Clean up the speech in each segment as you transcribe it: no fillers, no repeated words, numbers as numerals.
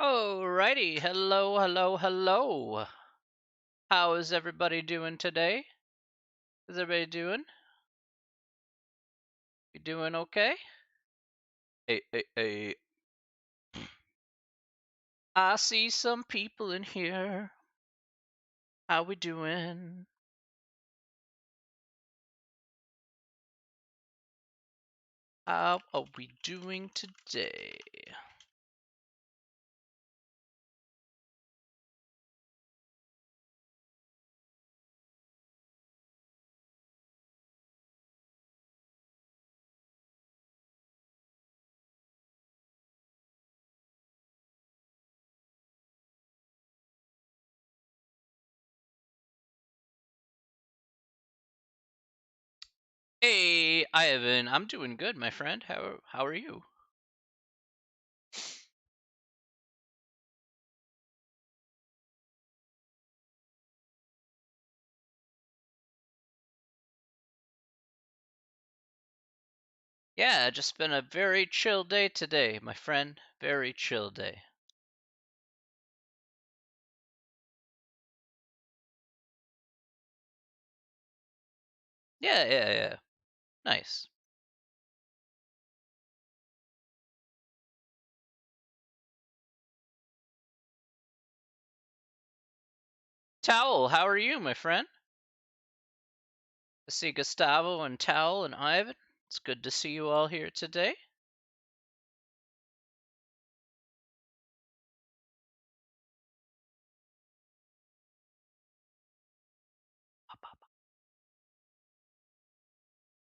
Alrighty, hello, hello, hello. How is everybody doing today? Is everybody doing? You doing okay? Hey. I see some people in here. How we doing? How are we doing today? Hey, Ivan, I'm doing good, my friend. How are you? Yeah, just been a very chill day today, my friend. Very chill day. Yeah. Nice. Towel, how are you, my friend? I see Gustavo and Towel and Ivan. It's good to see you all here today.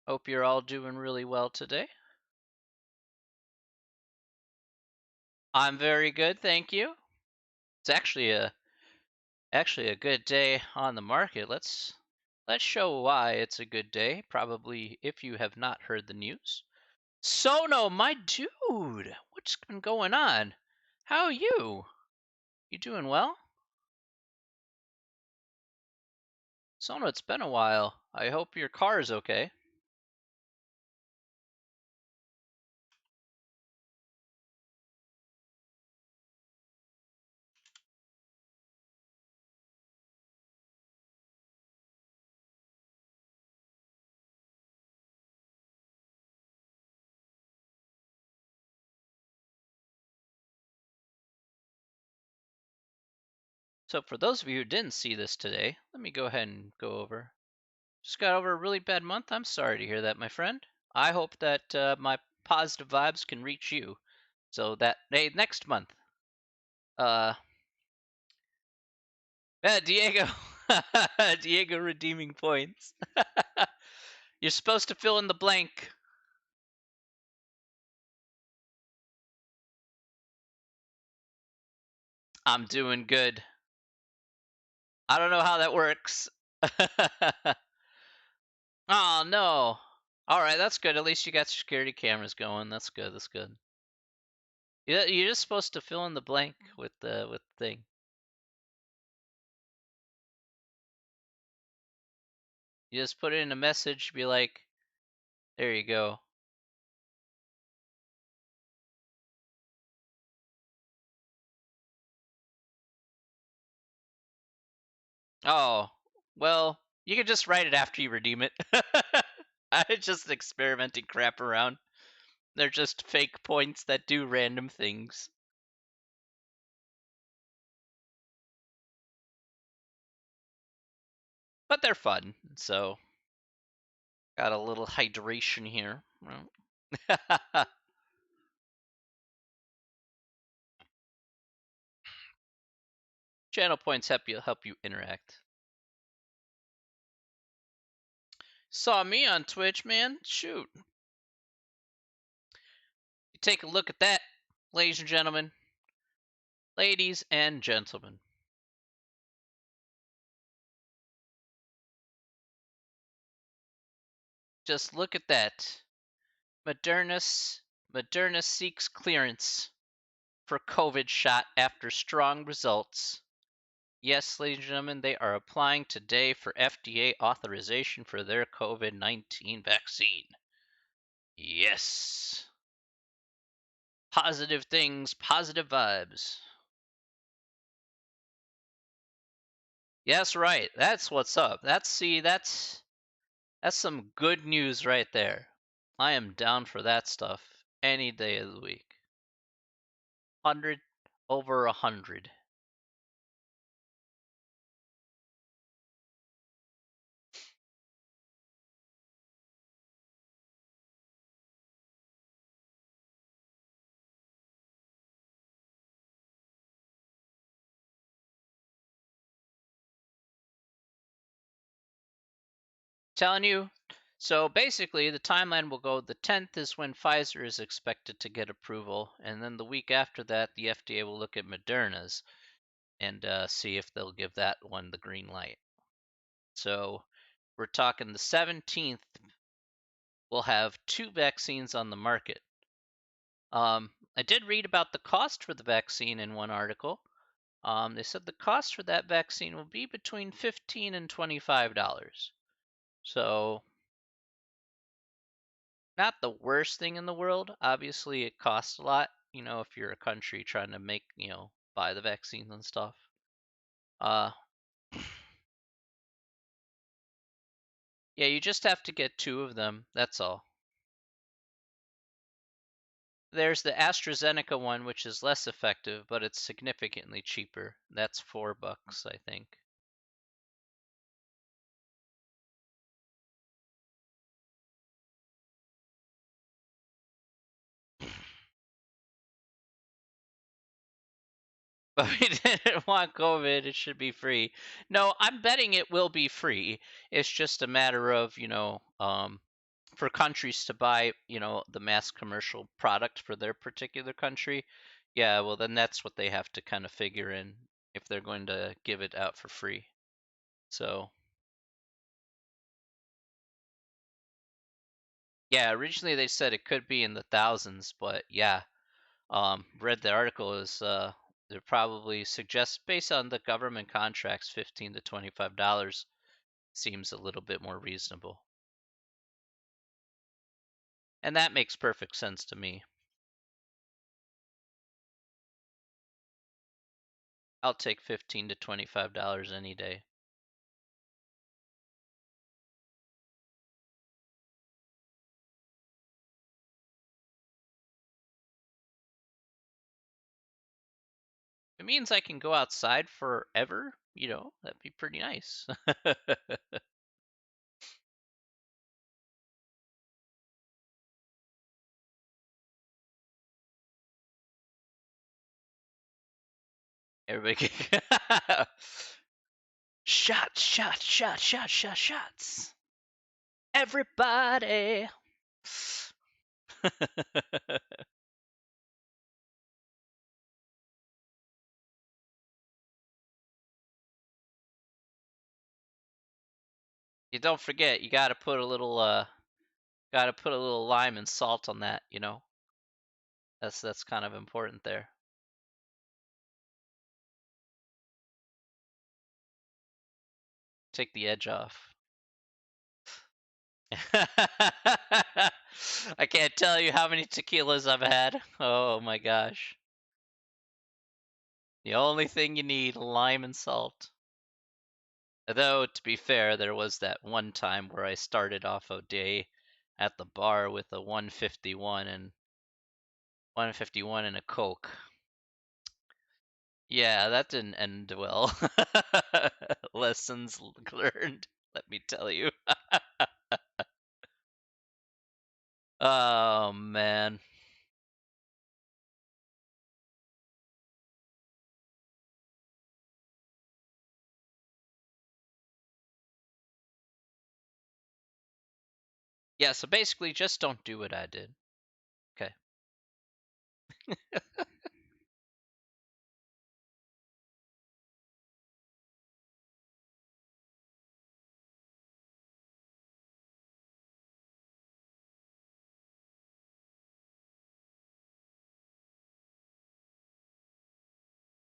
Hope you're all doing really well today. I'm very good, thank you. It's actually a good day on the market. Let's show why it's a good day. Probably if you have not heard the news. Sono, my dude, what's been going on? How are you? You doing well? Sono, it's been a while. I hope your car is okay. So for those of you who didn't see this today, let me go ahead and go over. Just got over a really bad month. I'm sorry to hear that, my friend. I hope that my positive vibes can reach you. So that, hey, next month, uh, yeah, Diego, Diego redeeming points. You're supposed to fill in the blank. I'm doing good. I don't know how that works. Oh no. All right, that's good. At least you got security cameras going. That's good. That's good. Yeah, you're just supposed to fill in the blank with the thing. You just put it in a message, be like, there you go. Oh, well, you can just write it after you redeem it. I just experimenting crap around. They're just fake points that do random things. But they're fun, so got a little hydration here. Channel points help you interact. Saw me on Twitch, man. Shoot. Take a look at that, ladies and gentlemen. Ladies and gentlemen. Just look at that. Moderna seeks clearance for COVID shot after strong results. Yes, ladies and gentlemen, they are applying today for FDA authorization for their COVID-19 vaccine. Yes. Positive things, positive vibes. Yes, right. That's what's up. That's some good news right there. I am down for that stuff any day of the week. 100 over 100. Telling you. So basically, the timeline will go the 10th is when Pfizer is expected to get approval, and then the week after that, the FDA will look at Moderna's and see if they'll give that one the green light. So we're talking the 17th, we'll have two vaccines on the market. I did read about the cost for the vaccine in one article. They said the cost for that vaccine will be between $15 and $25. So not the worst thing in the world. Obviously, it costs a lot, if you're a country trying to make, buy the vaccines and stuff. Uh, yeah, you just have to get two of them. That's all. There's the AstraZeneca one, which is less effective, but it's significantly cheaper. That's $4, I think. But we didn't want COVID. It should be free. No, I'm betting it will be free. It's just a matter of, for countries to buy, the mass commercial product for their particular country. Yeah, well, then that's what they have to kind of figure in if they're going to give it out for free. So, yeah, originally they said it could be in the thousands, but yeah, read the article is they're probably suggest based on the government contracts, $15 to $25 seems a little bit more reasonable, and that makes perfect sense to me. I'll take $15 to $25 any day. It means I can go outside forever. That'd be pretty nice. Everybody, shots, shots, shots, shots, shots, shots. Everybody. You don't forget, you gotta put a little lime and salt on that. That's kind of important there. Take the edge off. I can't tell you how many tequilas I've had. Oh my gosh. The only thing you need, lime and salt. Though, to be fair, there was that one time where I started off a day at the bar with a 151 and a Coke. Yeah, that didn't end well. Lessons learned, let me tell you. Oh man. Yeah, so basically just don't do what I did. Okay.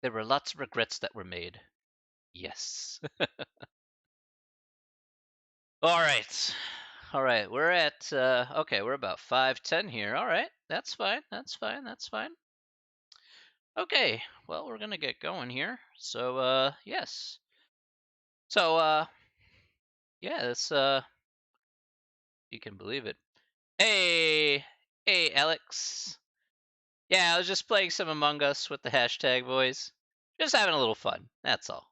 There were lots of regrets that were made. Yes. All right. All right. We're at okay, we're about 5:10 here. All right. That's fine. That's fine. That's fine. Okay. Well, we're going to get going here. So, yes. So, yeah, it's you can believe it. Hey, hey, Alex. Yeah, I was just playing some Among Us with the hashtag boys. Just having a little fun. That's all.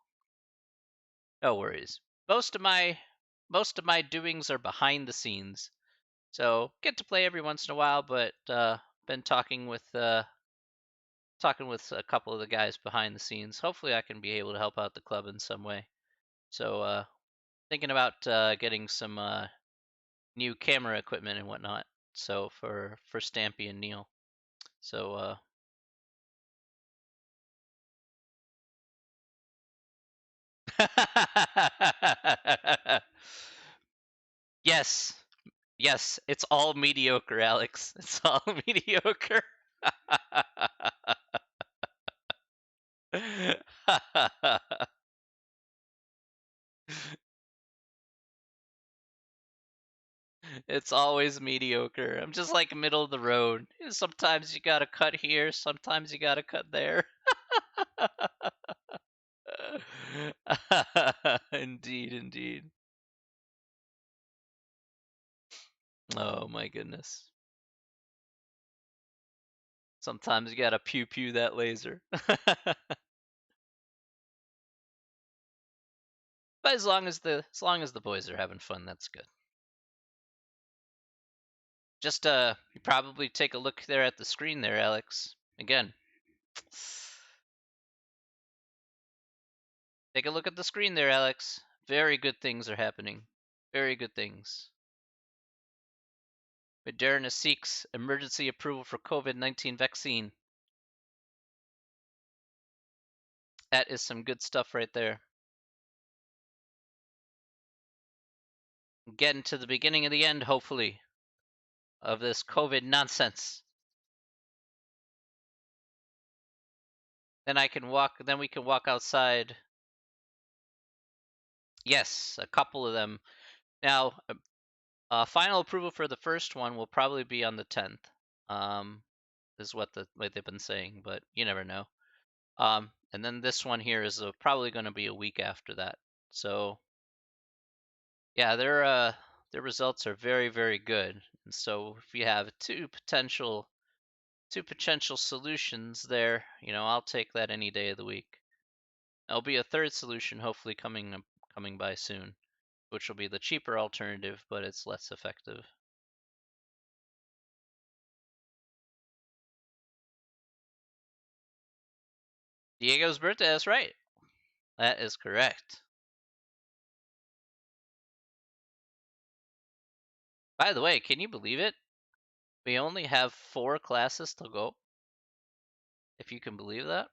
No worries. Most of my doings are behind the scenes. So get to play every once in a while, but been talking with a couple of the guys behind the scenes. Hopefully, I can be able to help out the club in some way. So thinking about getting some new camera equipment and whatnot. So for Stampy and Neil. So yes, yes, it's all mediocre, Alex. It's all mediocre. It's always mediocre. I'm just like middle of the road. Sometimes you gotta cut here, sometimes you gotta cut there. Indeed, indeed. Oh my goodness. Sometimes you gotta pew pew that laser. But as long as the boys are having fun, that's good. Just you probably take a look there at the screen there, Alex. Again. Take a look at the screen there, Alex. Very good things are happening. Very good things. Moderna seeks emergency approval for COVID-19 vaccine. That is some good stuff right there. Getting to the beginning of the end, hopefully, of this COVID nonsense. Then we can walk outside. Yes, a couple of them. Now, final approval for the first one will probably be on the 10th. Is what they've been saying, but you never know. And then this one here is probably going to be a week after that. So yeah, their results are very very good. And so if you have two potential solutions there, I'll take that any day of the week. There'll be a third solution hopefully coming by soon, which will be the cheaper alternative, but it's less effective. Diego's birthday, that's right. That is correct. By the way, can you believe it? We only have 4 classes to go. If you can believe that.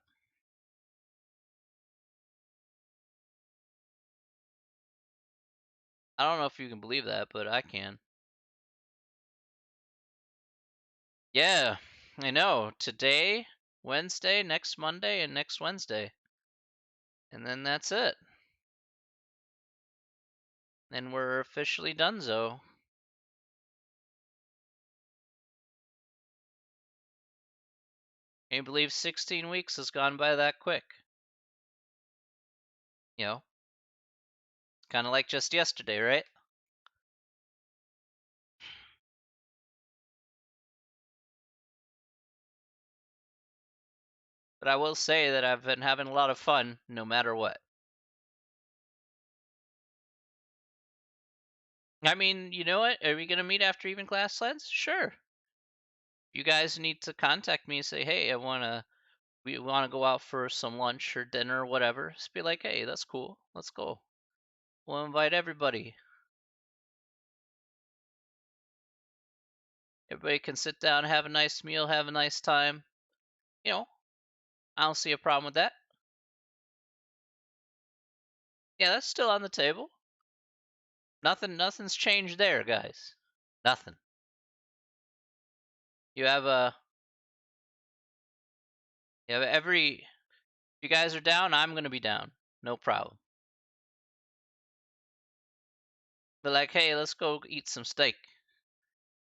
I don't know if you can believe that, but I can. Yeah, I know. Today, Wednesday, next Monday, and next Wednesday. And then that's it. And we're officially donezo. Can you believe 16 weeks has gone by that quick? You know, kind of like just yesterday, right? But I will say that I've been having a lot of fun no matter what. I mean, you know what? Are we going to meet after even class ends? Sure. You guys need to contact me and say, hey, we want to go out for some lunch or dinner or whatever. Just be like, hey, that's cool. Let's go. We'll invite everybody. Everybody can sit down, have a nice meal, have a nice time. I don't see a problem with that. Yeah, that's still on the table. Nothing's changed there, guys. Nothing. You have a you have every if you guys are down, I'm gonna be down. No problem. But like, hey, let's go eat some steak.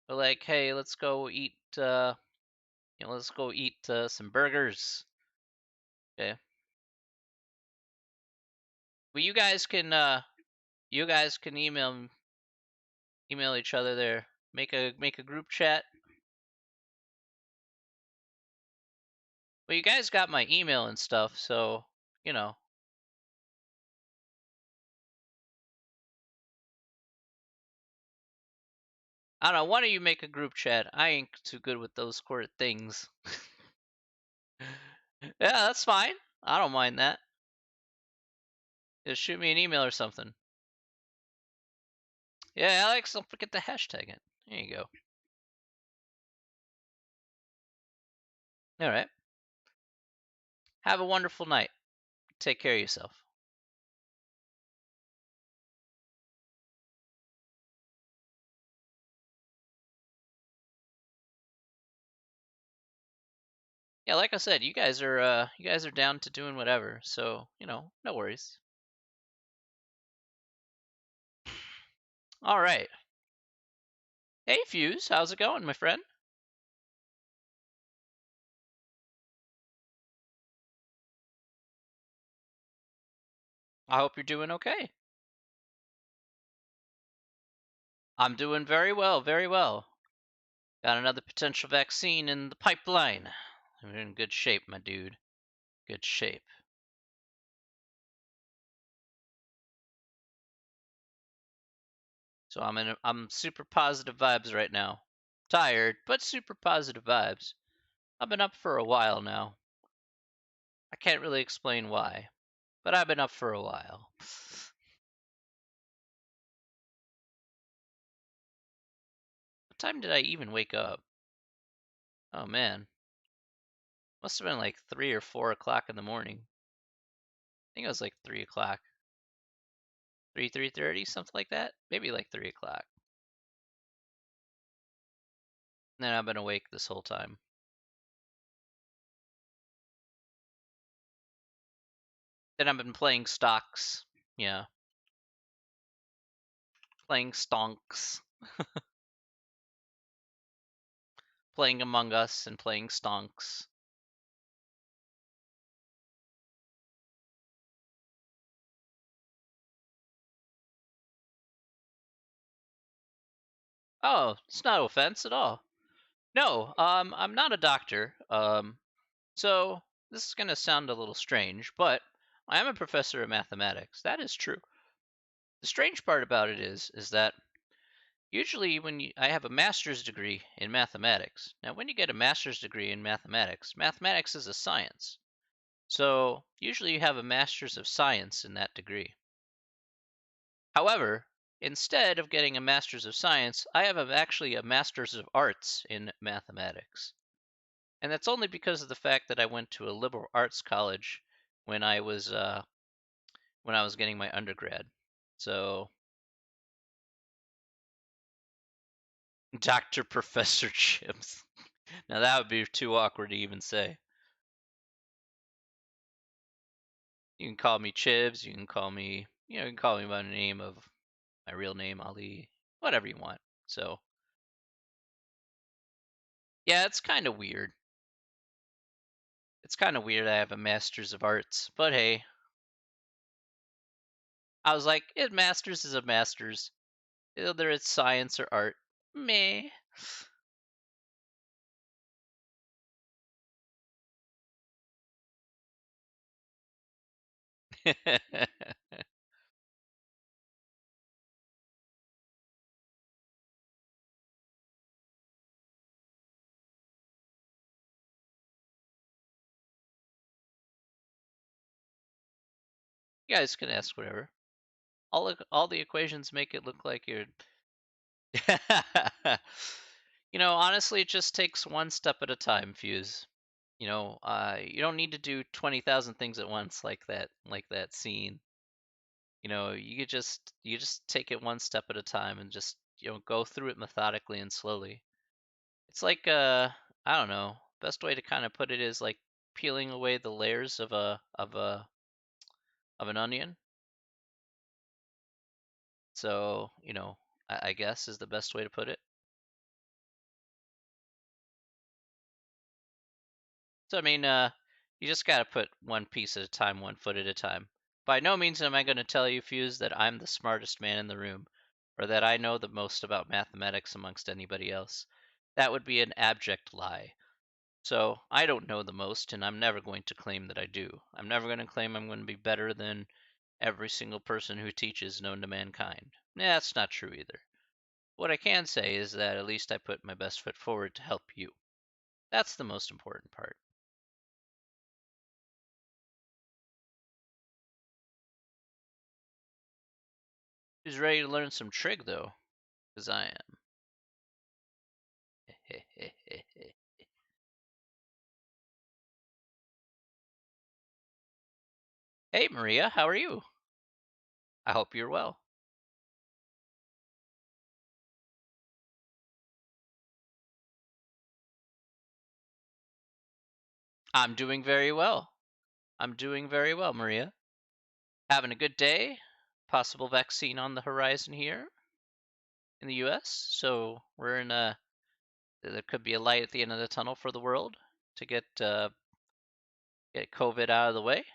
But like, hey, let's go eat some burgers. Okay. Well, you guys can email each other there. Make a group chat. Well, you guys got my email and stuff, so you know. I don't know. One of you make a group chat. I ain't too good with those sort of things. Yeah, that's fine. I don't mind that. Just shoot me an email or something. Yeah, Alex, don't forget to hashtag it. There you go. All right. Have a wonderful night. Take care of yourself. Yeah, like I said, you guys are down to doing whatever. So, no worries. All right. Hey Fuse, how's it going, my friend? I hope you're doing okay. I'm doing very well, very well. Got another potential vaccine in the pipeline. I'm in good shape, my dude. Good shape. So I'm super positive vibes right now. Tired, but super positive vibes. I've been up for a while now. I can't really explain why, but I've been up for a while. What time did I even wake up? Oh man, must have been like 3 or 4 o'clock in the morning. I think it was like 3 o'clock, 3:30, something like that. Maybe like 3 o'clock. And then I've been awake this whole time. Then I've been playing stocks. Yeah, playing stonks, playing Among Us, and playing stonks. Oh, it's no offense at all. No, I'm not a doctor. So this is gonna sound a little strange, but I am a professor of mathematics. That is true. The strange part about it is that usually I have a master's degree in mathematics. Now, when you get a master's degree in mathematics, mathematics is a science. So usually you have a master's of science in that degree. However, instead of getting a master's of science, I have actually a master's of arts in mathematics. And that's only because of the fact that I went to a liberal arts college when I was getting my undergrad. So, Dr. Professor Chips. Now that would be too awkward to even say. You can call me Chibs, you can call me by the name of my real name, Ali, whatever you want. So, yeah, it's kind of weird. It's kind of weird I have a master's of arts, but hey, I was like, it masters is a master's. Whether it's science or art. Meh. You guys can ask whatever. All the equations make it look like you're. Honestly, it just takes one step at a time, Fuse. You don't need to do 20,000 things at once like that scene. You just take it one step at a time and just go through it methodically and slowly. It's like I don't know. Best way to kind of put it is like peeling away the layers of an onion. So, I guess is the best way to put it. So I mean, you just gotta put one piece at a time, one foot at a time. by no means am I going to tell you, Fuse, that I'm the smartest man in the room or that I know the most about mathematics amongst anybody else. That would be an abject lie. So I don't know the most, and I'm never going to claim that I do. I'm never going to claim I'm going to be better than every single person who teaches known to mankind. That's not true either. What I can say is that at least I put my best foot forward to help you. That's the most important part. Who's ready to learn some trig, though? Because I am. Hey, Maria, how are you? I hope you're well. I'm doing very well. I'm doing very well, Maria. Having a good day. Possible vaccine on the horizon here in the US. So we're in a, there could be a light at the end of the tunnel for the world to get COVID out of the way.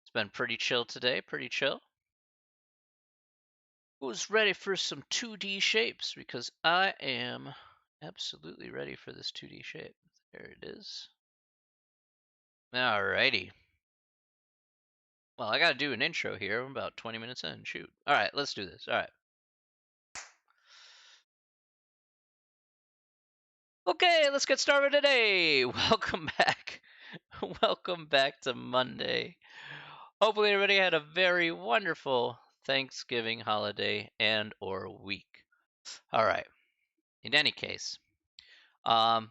It's been pretty chill today, pretty chill. Who's ready for some 2D shapes? Because I am absolutely ready for this 2D shape. There it is. Alrighty. Well, I gotta do an intro here. I'm about 20 minutes in. Shoot. Alright, let's do this. Alright. Okay, let's get started today. Welcome back. Welcome back to Monday. Hopefully everybody had a very wonderful Thanksgiving holiday and or week. All right. In any case, um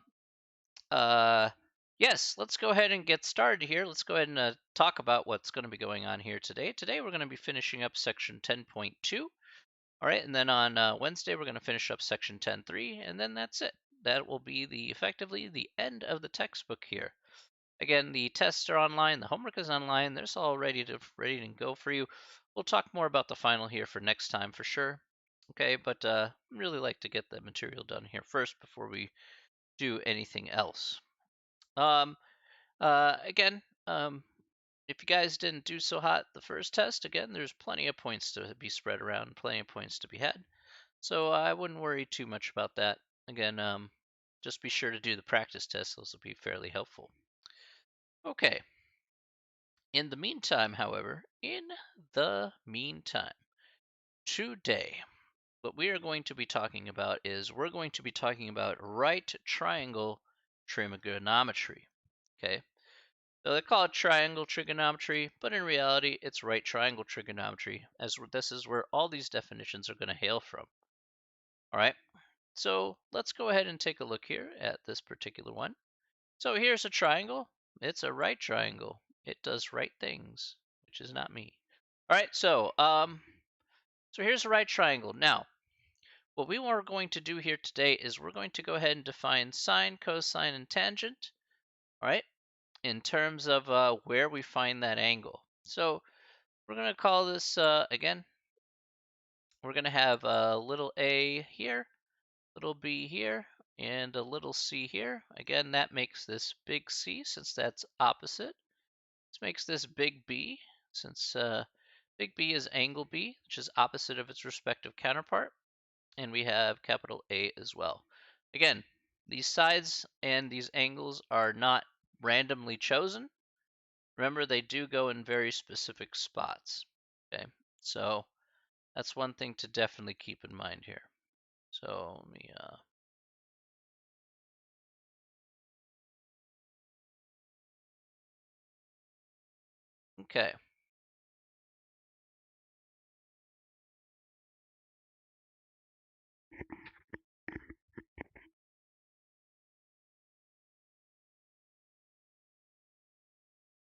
uh yes, let's go ahead and get started here. Let's go ahead and talk about what's going to be going on here today. Today we're going to be finishing up section 10.2. All right, and then on Wednesday we're going to finish up section 10.3, and then that's it. That will be effectively the end of the textbook here. Again, the tests are online, the homework is online. There's all ready to go for you. We'll talk more about the final here for next time for sure. Okay, but really like to get the material done here first before we do anything else. Um, again, if you guys didn't do so hot the first test, again, there's plenty of points to be spread around, plenty of points to be had. So I wouldn't worry too much about that. Again, just be sure to do the practice tests. Those will be fairly helpful. Okay. In the meantime, however, today, what we are going to be talking about is we're going to be talking about right triangle trigonometry. Okay. So they call it triangle trigonometry, but in reality, it's right triangle trigonometry, as this is where all these definitions are going to hail from. All right. So let's go ahead and take a look here at this particular one. So here's a triangle. It's a right triangle. It does right things, which is not me. All right, so here's a right triangle. Now, what we are going to do here today is we're going to go ahead and define sine, cosine, and tangent, all right, in terms of where we find that angle. So we're going to call this, again, we're going to have a little a here, little b here, and a little c here. Again, that makes this big C since that's opposite. This makes this big B since big B is angle B, which is opposite of its respective counterpart. And we have capital A as well. Again, these sides and these angles are not randomly chosen. Remember, they do go in very specific spots. Okay, so that's one thing to definitely keep in mind here. So let me okay.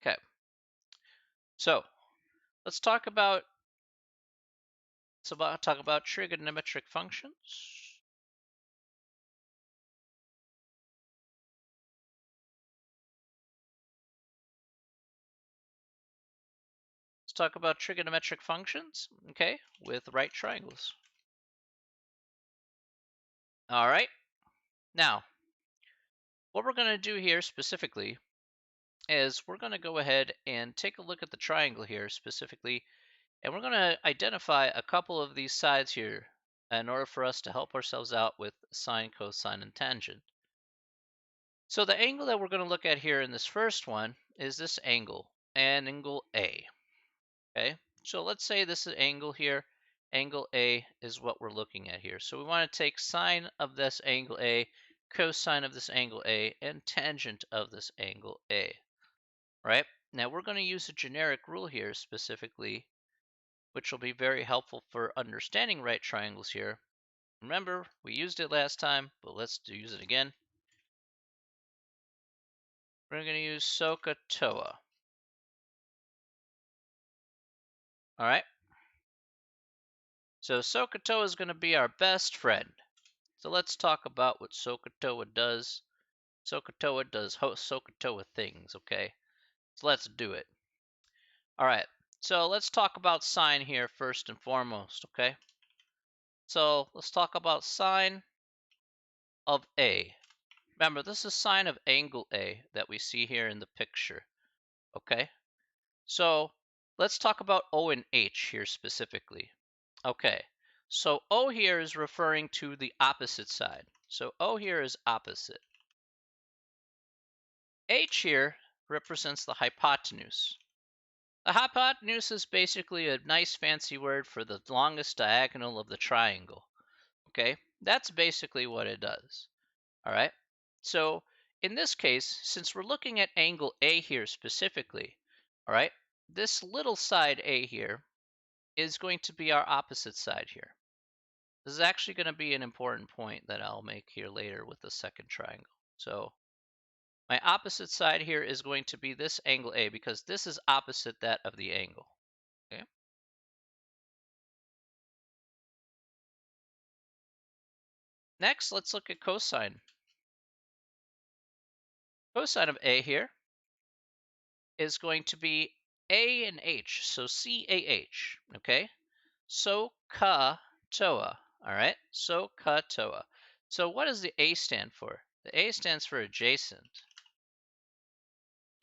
Okay. So let's talk about trigonometric functions. Let's talk about trigonometric functions, okay, with right triangles. All right. Now, what we're going to do here specifically is we're going to go ahead and take a look at the triangle here specifically, and we're going to identify a couple of these sides here in order for us to help ourselves out with sine, cosine, and tangent. So the angle that we're going to look at here in this first one is this angle, and angle A. Okay, so let's say this is angle here. Angle A is what we're looking at here. So we want to take sine of this angle A, cosine of this angle A, and tangent of this angle A. Right? Now we're going to use a generic rule here specifically, which will be very helpful for understanding right triangles here. Remember, we used it last time, but let's use it again. We're going to use SOHCAHTOA. All right? So SOHCAHTOA is going to be our best friend. So let's talk about what SOHCAHTOA does. SOHCAHTOA does SOHCAHTOA things, okay? So let's do it. All right, so let's talk about sine here first and foremost, okay? So let's talk about sine of A. Remember, this is sine of angle A that we see here in the picture, okay? So let's talk about O and H here specifically. Okay, so O here is referring to the opposite side. So O here is opposite. H here represents the hypotenuse. The hypotenuse is basically a nice fancy word for the longest diagonal of the triangle. Okay, that's basically what it does. All right, so in this case, since we're looking at angle A here specifically, all right, this little side A here is going to be our opposite side here. This is actually going to be an important point that I'll make here later with the second triangle. So my opposite side here is going to be this angle A because this is opposite that of the angle. Okay. Next, let's look at cosine. Cosine of A here is going to be A and H, so CAH, okay? SOHCAHTOA, all right? SOHCAHTOA. So what does the A stand for? The A stands for adjacent,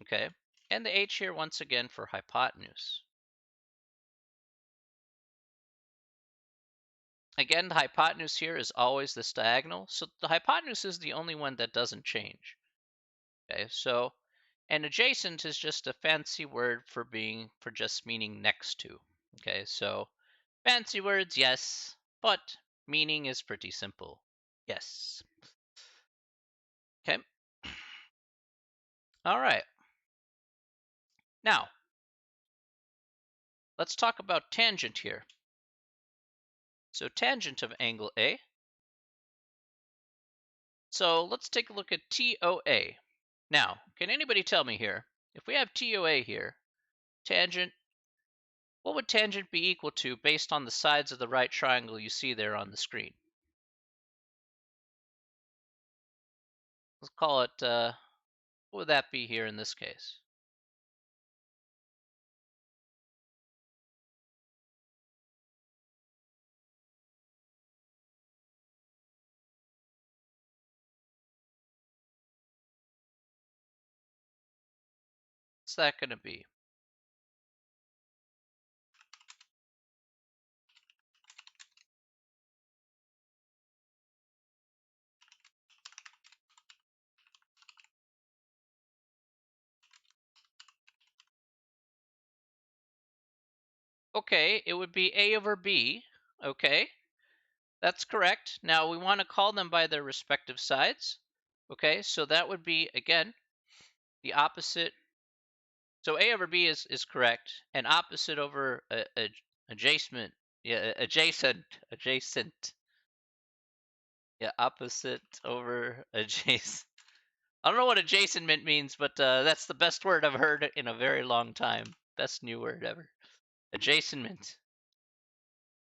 okay? And the H here, once again, for hypotenuse. Again, the hypotenuse here is always this diagonal, so the hypotenuse is the only one that doesn't change. Okay, so, and adjacent is just a fancy word for just meaning next to. Okay, so fancy words, yes, but meaning is pretty simple. Yes. Okay. All right. Now, let's talk about tangent here. So tangent of angle A. So let's take a look at TOA. Now, can anybody tell me here, if we have TOA here, tangent, what would tangent be equal to based on the sides of the right triangle you see there on the screen? Let's call it, what would that be here in this case? What's that going to be? Okay, it would be A over B. Okay, that's correct. Now we want to call them by their respective sides. Okay, so that would be, again, the opposite. So A over B is correct, and opposite over adjacent. Yeah, adjacent. Yeah, opposite over adjacent. I don't know what adjacent means, but that's the best word I've heard in a very long time. Best new word ever. Adjacent.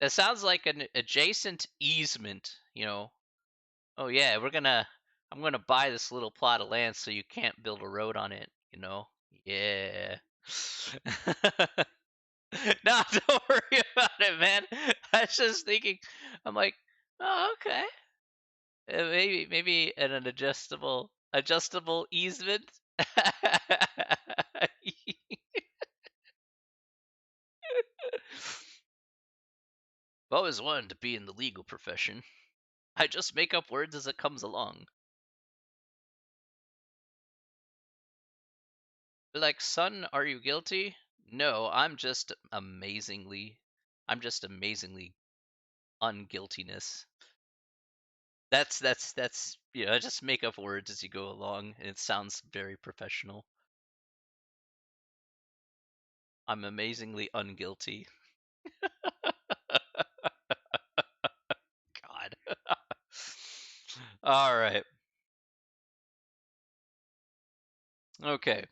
That sounds like an adjacent easement, you know. Oh yeah, I'm gonna buy this little plot of land so you can't build a road on it, you know. Yeah. No, don't worry about it, man. I was just thinking, I'm like, oh, okay. Maybe an adjustable easement. I've always wanted to be in the legal profession. I just make up words as it comes along. Like, son, are you guilty? No, I'm just amazingly unguiltiness. That's I just make up words as you go along, and it sounds very professional. I'm amazingly unguilty. God. All right. Okay.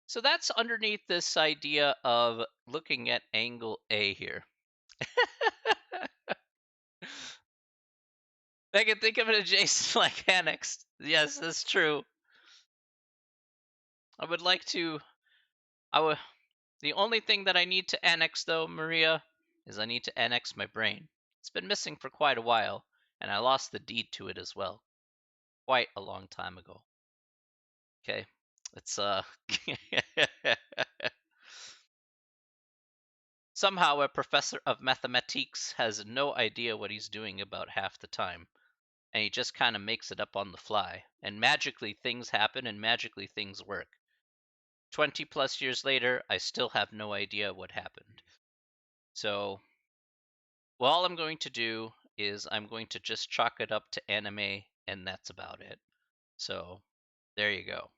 So that's underneath this idea of looking at angle A here. I can think of an adjacent like annexed. Yes, that's true. I would like to. I would. The only thing that I need to annex, though, Maria, is I need to annex my brain. It's been missing for quite a while, and I lost the deed to it as well, quite a long time ago. Okay, it's Somehow a professor of mathematiques has no idea what he's doing about half the time, and he just kind of makes it up on the fly, and magically things happen and magically things work. 20 plus years later, I still have no idea what happened. So, well, all I'm going to do is I'm going to just chalk it up to anime, and that's about it. So, there you go.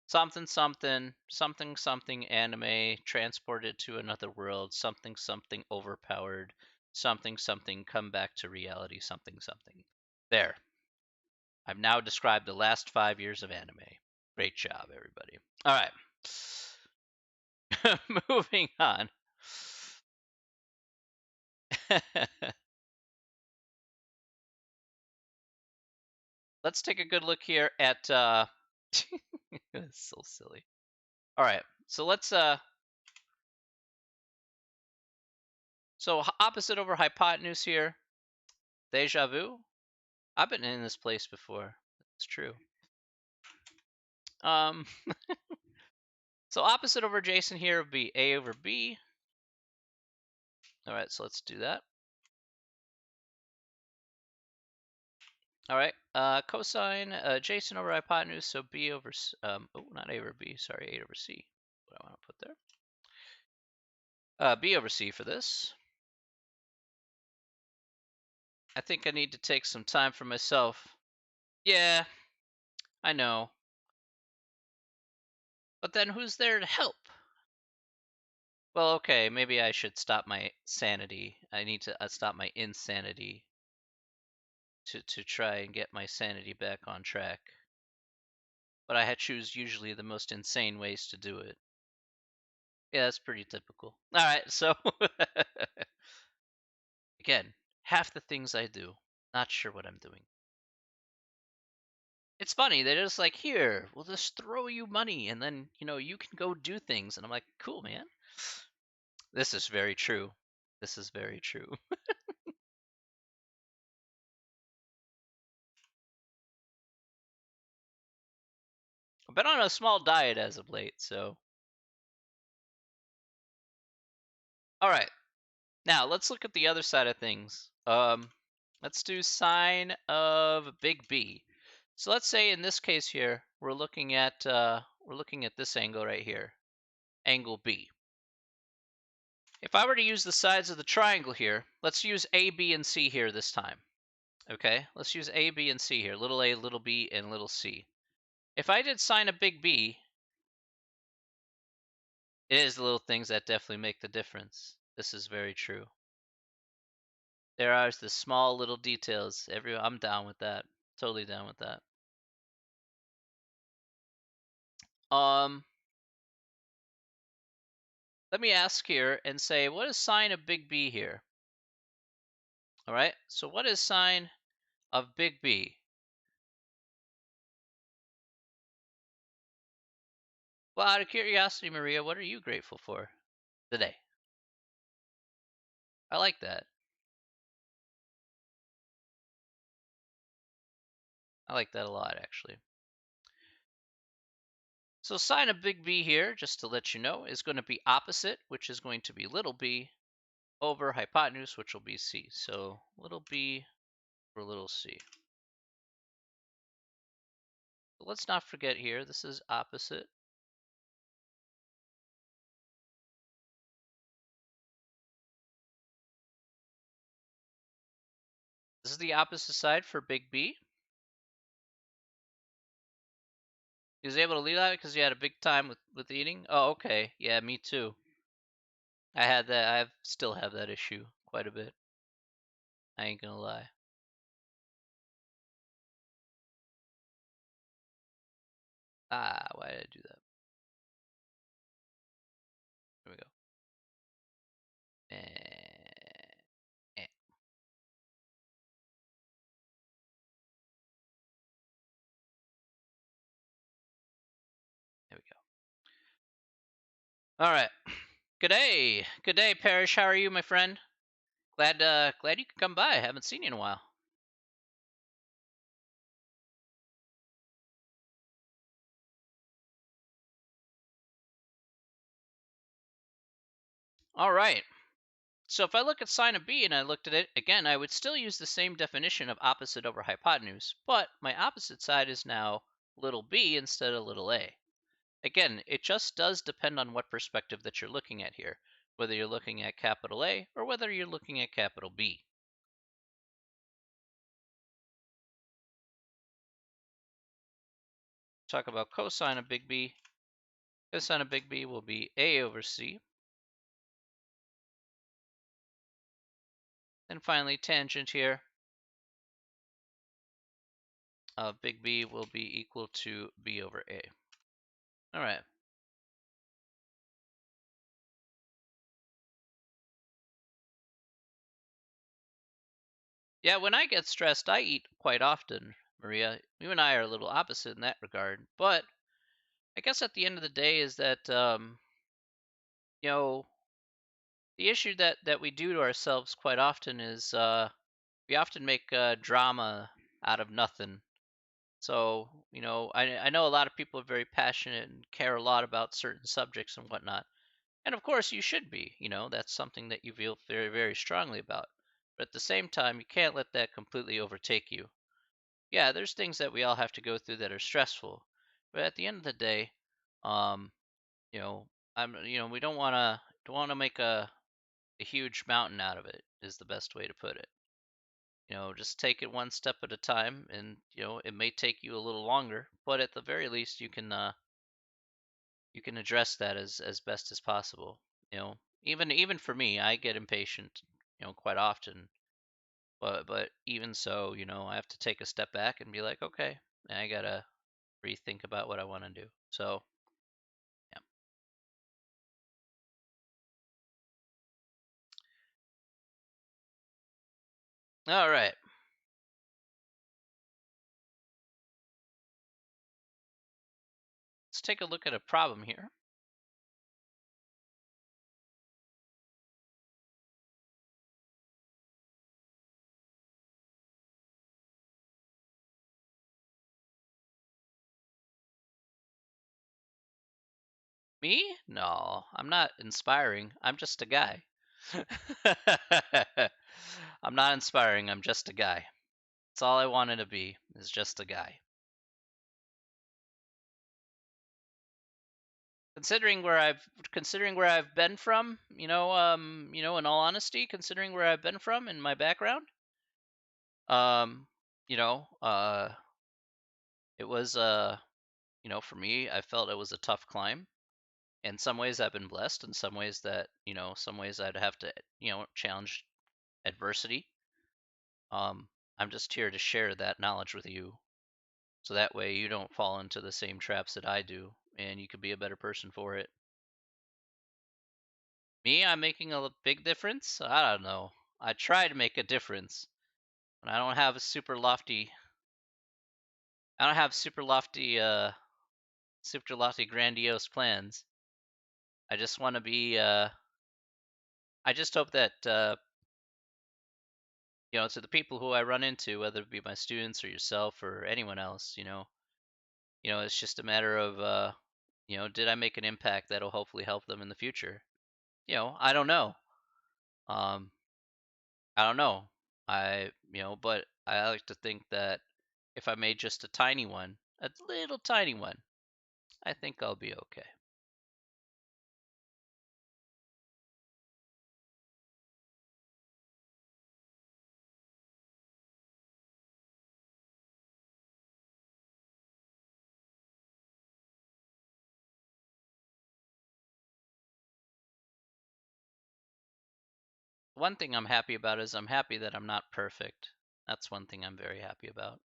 Something something something something anime transported to another world, something something overpowered, something something come back to reality, something something. There. I've now described the last 5 years of anime. Great job, everybody. All right. Moving on. Let's take a good look here at it's so silly. All right. So let's so opposite over hypotenuse here. Deja vu. I've been in this place before. It's true. Um so opposite over adjacent here would be A over B. All right, so let's do that. All right, cosine adjacent over hypotenuse, so B over, oh, not A over B, sorry, A over C. What I want to put there. B over C for this. I think I need to take some time for myself. Yeah, I know. But then who's there to help? Well, okay, maybe I should stop my sanity. I need to stop my insanity to try and get my sanity back on track. But I choose usually the most insane ways to do it. Yeah, that's pretty typical. All right, so again, half the things I do, not sure what I'm doing. It's funny, they're just like, here, we'll just throw you money and then, you can go do things. And I'm like, cool, man. This is very true. This is very true. I've been on a small diet as of late, so. All right. Now, let's look at the other side of things. Let's do sine of big B. So let's say in this case here, we're looking at this angle right here, angle B. If I were to use the sides of the triangle here, let's use A, B, and C here this time. Okay, let's use A, B, and C here, little a, little b, and little c. If I did sine a big B, it is the little things that definitely make the difference. This is very true. There are the small little details. I'm down with that. Totally down with that. Let me ask here and say, what is sine of big B here? All right, so what is sine of big B? Well, out of curiosity, Maria, what are you grateful for today? I like that. I like that a lot, actually. So sign of big B here, just to let you know, is going to be opposite, which is going to be little b, over hypotenuse, which will be c. So little b over little c. So let's not forget here, this is opposite. This is the opposite side for big B. He was able to leave that because he had a big time with eating? Oh, okay. Yeah, me too. I had that. I still have that issue quite a bit. I ain't gonna lie. Ah, why did I do that? There we go. Eh. There we go. All right. Good day, Parrish. How are you, my friend? Glad you could come by. Haven't seen you in a while. All right. So if I look at sine of b and I looked at it again, I would still use the same definition of opposite over hypotenuse, but my opposite side is now little b instead of little a. Again, it just does depend on what perspective that you're looking at here, whether you're looking at capital A or whether you're looking at capital B. Talk about cosine of big B. Cosine of big B will be a over c. And finally, tangent here of big B will be equal to b over a. All right. Yeah, when I get stressed, I eat quite often, Maria. You and I are a little opposite in that regard. But I guess at the end of the day is that, you know, the issue that we do to ourselves quite often is we often make drama out of nothing. So, I know a lot of people are very passionate and care a lot about certain subjects and whatnot. And of course, you should be. That's something that you feel very, very strongly about. But at the same time, you can't let that completely overtake you. Yeah, there's things that we all have to go through that are stressful. But at the end of the day, um, you know, we don't want to make a huge mountain out of it is the best way to put it. Just take it one step at a time, and it may take you a little longer, but at the very least, you can address that as best as possible. Even for me, I get impatient, quite often. But even so, I have to take a step back and be like, okay, I gotta rethink about what I want to do. So, yeah. All right. Let's take a look at a problem here. Me? No, I'm not inspiring. I'm just a guy. I'm not inspiring. I'm just a guy. That's all I wanted to be, is just a guy. Considering where I've been from, in all honesty, considering where I've been from in my background, um, you know, uh, it was for me, I felt it was a tough climb. In some ways, I've been blessed. In some ways I'd have to, challenge adversity. I'm just here to share that knowledge with you, so that way you don't fall into the same traps that I do, and you could be a better person for it. Me, I'm making a big difference. I don't know. I try to make a difference, and I don't have super lofty Superlati grandiose plans. I just want to be. I just hope that to the people who I run into, whether it be my students or yourself or anyone else, it's just a matter of did I make an impact that'll hopefully help them in the future? I don't know. Um, I don't know. But I like to think that if I made just a tiny one, a little tiny one, I think I'll be okay. One thing I'm happy about is I'm happy that I'm not perfect. That's one thing I'm very happy about.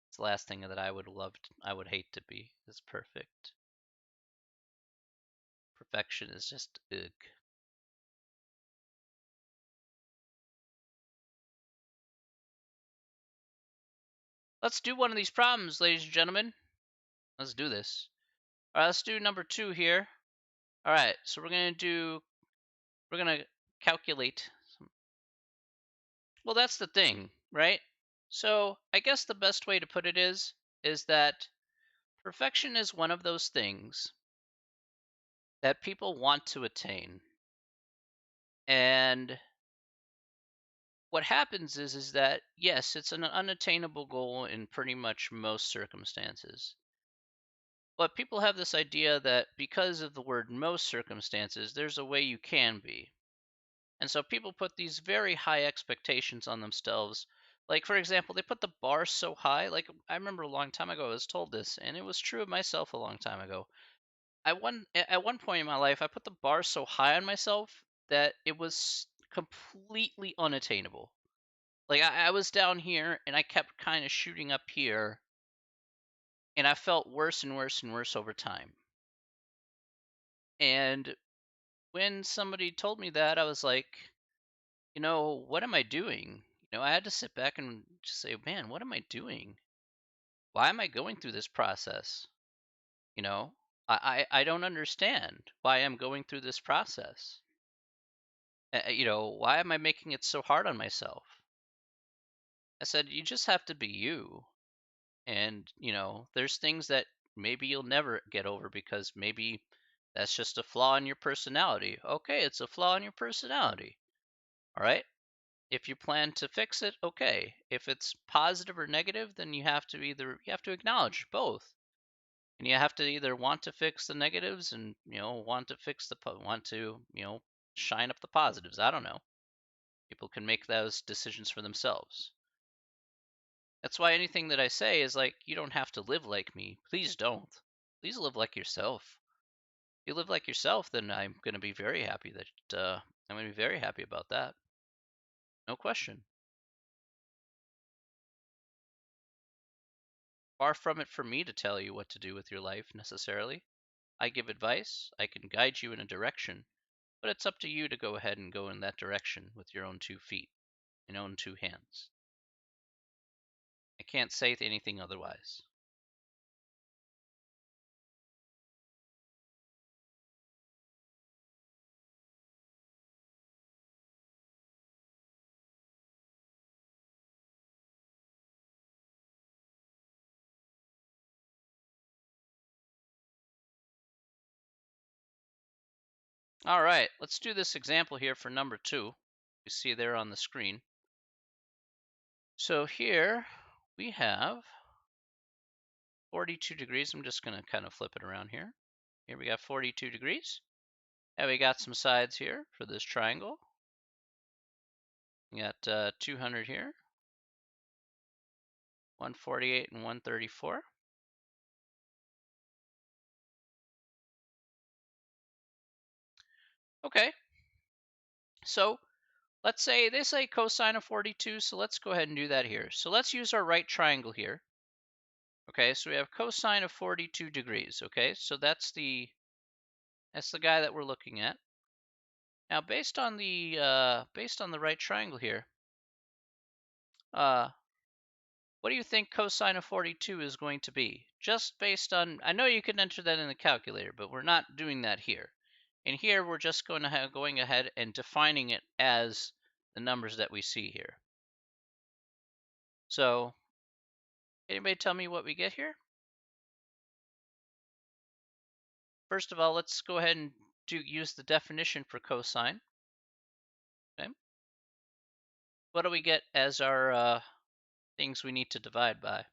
It's the last thing that I would hate to be is perfect. Perfection is just ugh. Let's do one of these problems, ladies and gentlemen. Let's do this. All right, let's do number 2 here. All right, so we're gonna calculate. Well, that's the thing, right? So I guess the best way to put it is that perfection is one of those things that people want to attain. And what happens is that yes, it's an unattainable goal in pretty much most circumstances. But people have this idea that because of the word most circumstances, there's a way you can be. And so people put these very high expectations on themselves. Like, for example, they put the bar so high. Like, I remember a long time ago, I was told this, and it was true of myself a long time ago. At one point in my life, I put the bar so high on myself that it was completely unattainable. Like, I was down here, and I kept kind of shooting up here, and I felt worse and worse and worse over time. And when somebody told me that, I was like, what am I doing? I had to sit back and just say, man, what am I doing? Why am I going through this process? You know, I don't understand why I'm going through this process. Why am I making it so hard on myself? I said, you just have to be you. And, there's things that maybe you'll never get over because maybe that's just a flaw in your personality. Okay, it's a flaw in your personality. All right. If you plan to fix it, okay. If it's positive or negative, then you have to acknowledge both, and you have to either want to fix the negatives and want to want to shine up the positives. I don't know. People can make those decisions for themselves. That's why anything that I say is like, you don't have to live like me. Please don't. Please live like yourself. If you live like yourself, then I'm going to be very happy that I'm going to be very happy about that. No question. Far from it for me to tell you what to do with your life necessarily. I give advice, I can guide you in a direction, but it's up to you to go ahead and go in that direction with your own 2 feet, your own 2 hands. I can't say anything otherwise. All right, let's do this example here for number 2. You see there on the screen. So here we have 42 degrees. I'm just going to kind of flip it around here. Here we got 42 degrees. And we got some sides here for this triangle. We got 200 here, 148 and 134. Okay, so let's say they say cosine of 42, so let's go ahead and do that here. So let's use our right triangle here. Okay, so we have cosine of 42 degrees. Okay, so that's the guy that we're looking at. Now, based on the right triangle here, What do you think cosine of 42 is going to be? Just based on, I know you can enter that in the calculator, but we're not doing that here. And here we're just going ahead and defining it as the numbers that we see here. So, anybody tell me what we get here? First of all, let's go ahead and use the definition for cosine. Okay. What do we get as our things we need to divide by?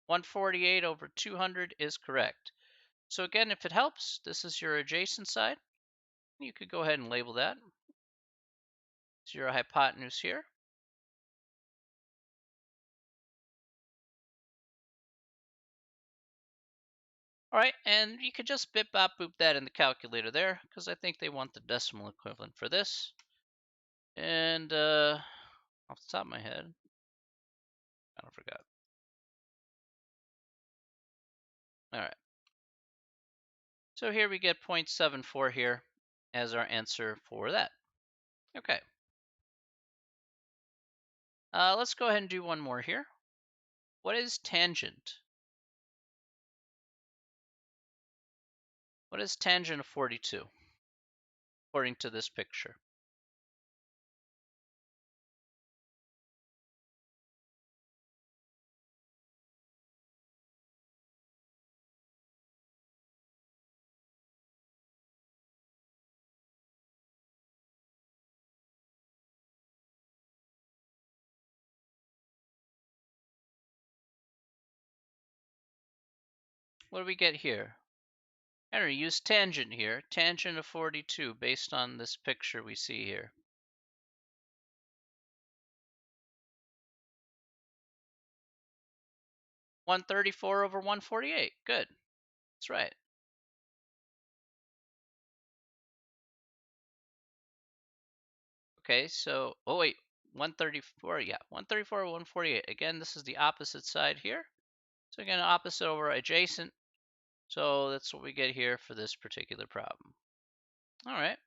148 over 200 is correct. So again, if it helps, this is your adjacent side. You could go ahead and label that. It's your hypotenuse here. All right, and you could just bip bop boop that in the calculator there, because I think they want the decimal equivalent for this. And off the top of my head, I forgot. All right. So here we get 0.74 here as our answer for that. Okay. Let's go ahead and do one more here. What is tangent? What is tangent of 42, according to this picture? What do we get here? Henry, use tangent here. Tangent of 42 based on this picture we see here. (134 over 148). Good. That's right. Okay, so, oh wait, 134, yeah, 134 over 148. Again, this is the opposite side here. So again, opposite over adjacent. So that's what we get here for this particular problem. All right.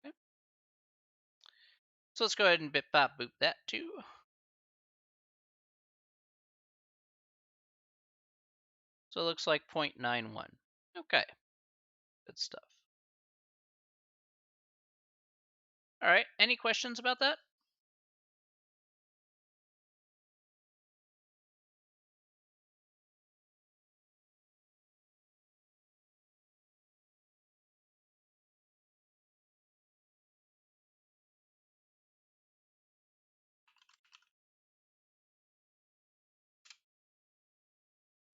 Okay. So let's go ahead and bip bop boop that too. So it looks like 0.91. Okay. Good stuff. All right. Any questions about that?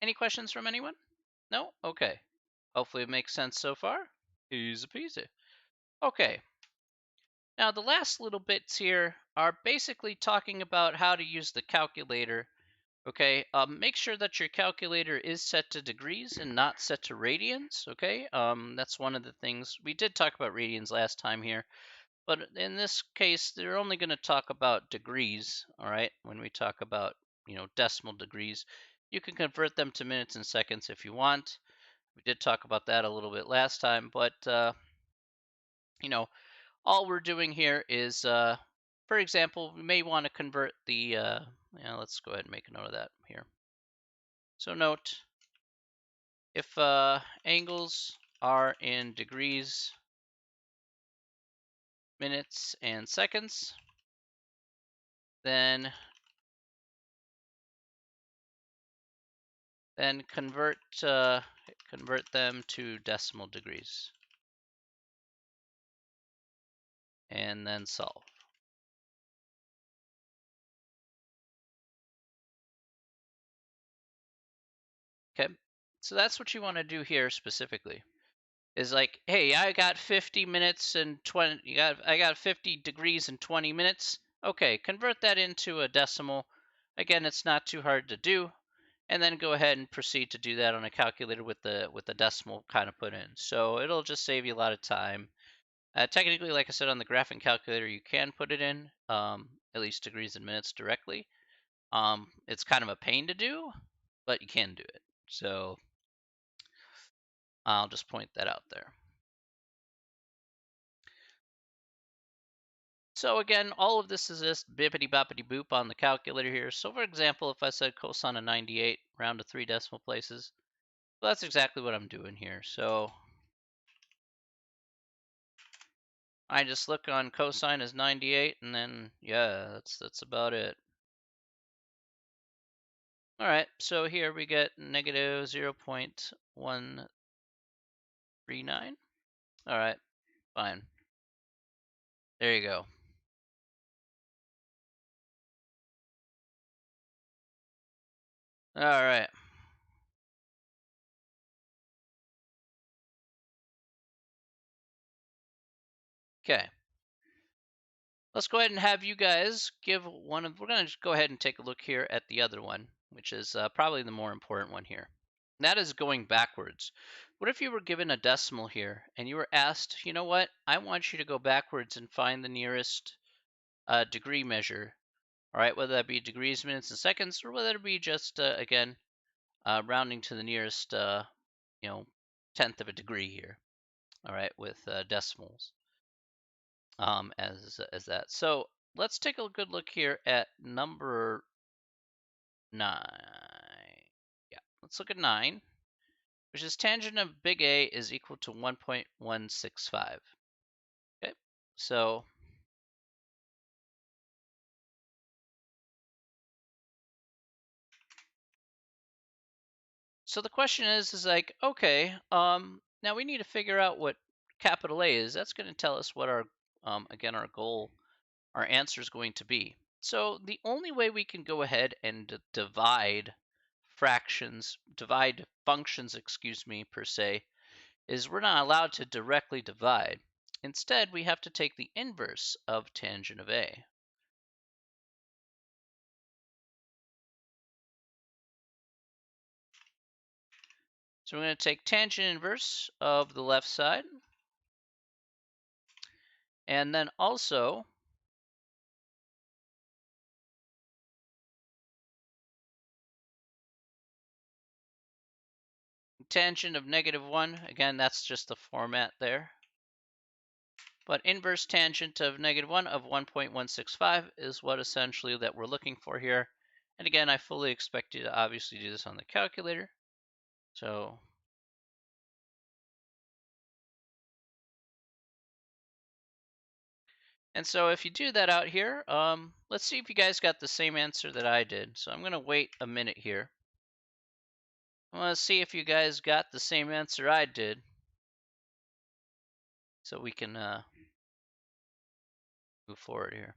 Any questions from anyone? No? Okay. Hopefully it makes sense so far. Easy peasy. Okay. Now the last little bits here are basically talking about how to use the calculator. Okay, make sure that your calculator is set to degrees and not set to radians. Okay, that's one of the things we did talk about radians last time here, but in this case, they're only going to talk about degrees. All right, when we talk about decimal degrees, you can convert them to minutes and seconds if you want. We did talk about that a little bit last time, but you know, all we're doing here is, for example, we may want to convert the. Let's go ahead and make a note of that here. So note, if angles are in degrees, minutes, and seconds, then convert them to decimal degrees, and then solve. Okay, so that's what you want to do here specifically. Is like, hey, I got 50 minutes and 20. I got 50 degrees and 20 minutes. Okay, convert that into a decimal. Again, it's not too hard to do, and then go ahead and proceed to do that on a calculator with the decimal kind of put in. So it'll just save you a lot of time. Technically, like I said, on the graphing calculator, you can put it in at least degrees and minutes directly. It's kind of a pain to do, but you can do it. So I'll just point that out there. So again, all of this is just bippity boppity boop on the calculator here. So for example, if I said cosine of 98, round to 3 decimal places, well, that's exactly what I'm doing here. So I just look on cosine is 98, and then yeah, that's about it. All right, so here we get negative 0.139. All right, fine. There you go. All right. Okay. Let's go ahead and have you guys give one of. We're going to just go ahead and take a look here at the other one, which is probably the more important one here. That is going backwards. What if you were given a decimal here and you were asked, you know what, I want you to go backwards and find the nearest degree measure. All right, whether that be degrees, minutes, and seconds, or whether it be just, again, rounding to the nearest, you know, tenth of a degree here. All right, with decimals as that. So let's take a good look here at number 9. Yeah, let's look at 9, which is tangent of big A is equal to 1.165. Okay, so the question is like, okay, now we need to figure out what capital A is. That's going to tell us what our again, our goal, our answer is going to be. So the only way we can go ahead and divide functions, excuse me, per se, is we're not allowed to directly divide. Instead, we have to take the inverse of tangent of A. So we're going to take tangent inverse of the left side, and then also tangent of -1. Again, that's just the format there. But inverse tangent of -1 of 1.165 is what essentially that we're looking for here. And again, I fully expect you to obviously do this on the calculator. So and so if you do that out here, let's see if you guys got the same answer that I did. So I'm going to wait a minute here. I want to see if you guys got the same answer I did, so we can move forward here.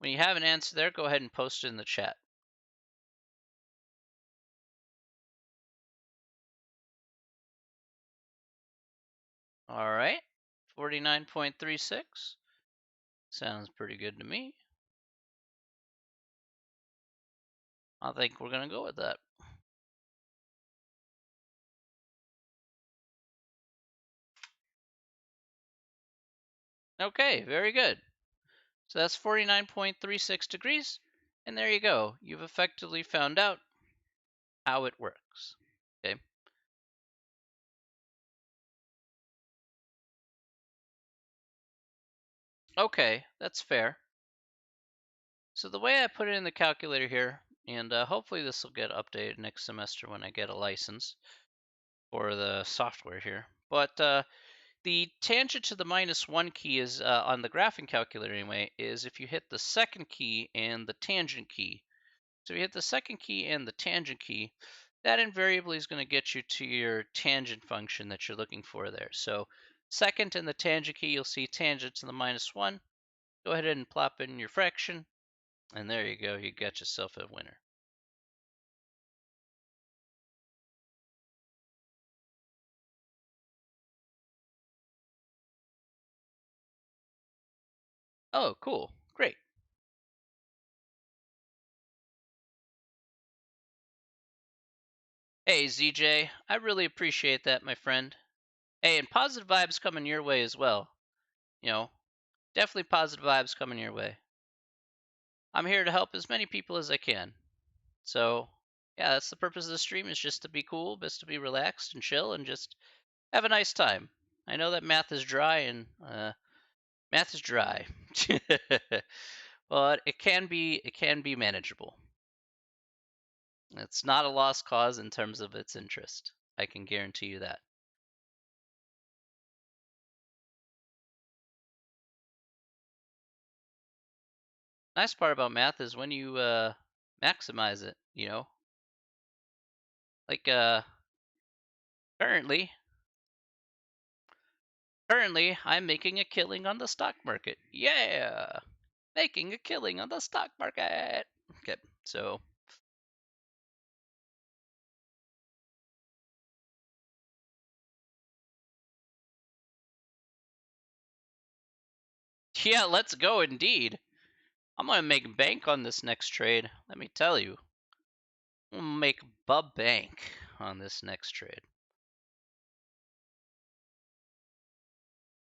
When you have an answer there, go ahead and post it in the chat. All right, 49.36. Sounds pretty good to me. I think we're going to go with that. Okay, very good. So that's 49.36 degrees. And there you go. You've effectively found out how it works. Okay. Okay, that's fair. So the way I put it in the calculator here, and hopefully this will get updated next semester when I get a license for the software here. But the tangent to the -1 key is on the graphing calculator anyway, is if you hit the second key and the tangent key. So you hit the second key and the tangent key, that invariably is going to get you to your tangent function that you're looking for there. So second and the tangent key, you'll see tangent to the -1. Go ahead and plop in your fraction, and there you go. You got yourself a winner. Oh, cool. Great. Hey, ZJ, I really appreciate that, my friend. Hey, and positive vibes coming your way as well. You know, definitely positive vibes coming your way. I'm here to help as many people as I can. So, yeah, that's the purpose of the stream is just to be cool, just to be relaxed and chill and just have a nice time. I know that math is dry and math is dry. But it can be manageable. It's not a lost cause in terms of its interest. I can guarantee you that. Nice part about math is when you maximize it, like currently currently I'm making a killing on the stock market. Yeah, making a killing on the stock market. Okay, so yeah, let's go indeed. I'm gonna make bank on this next trade. Let me tell you, I'm gonna make bub bank on this next trade.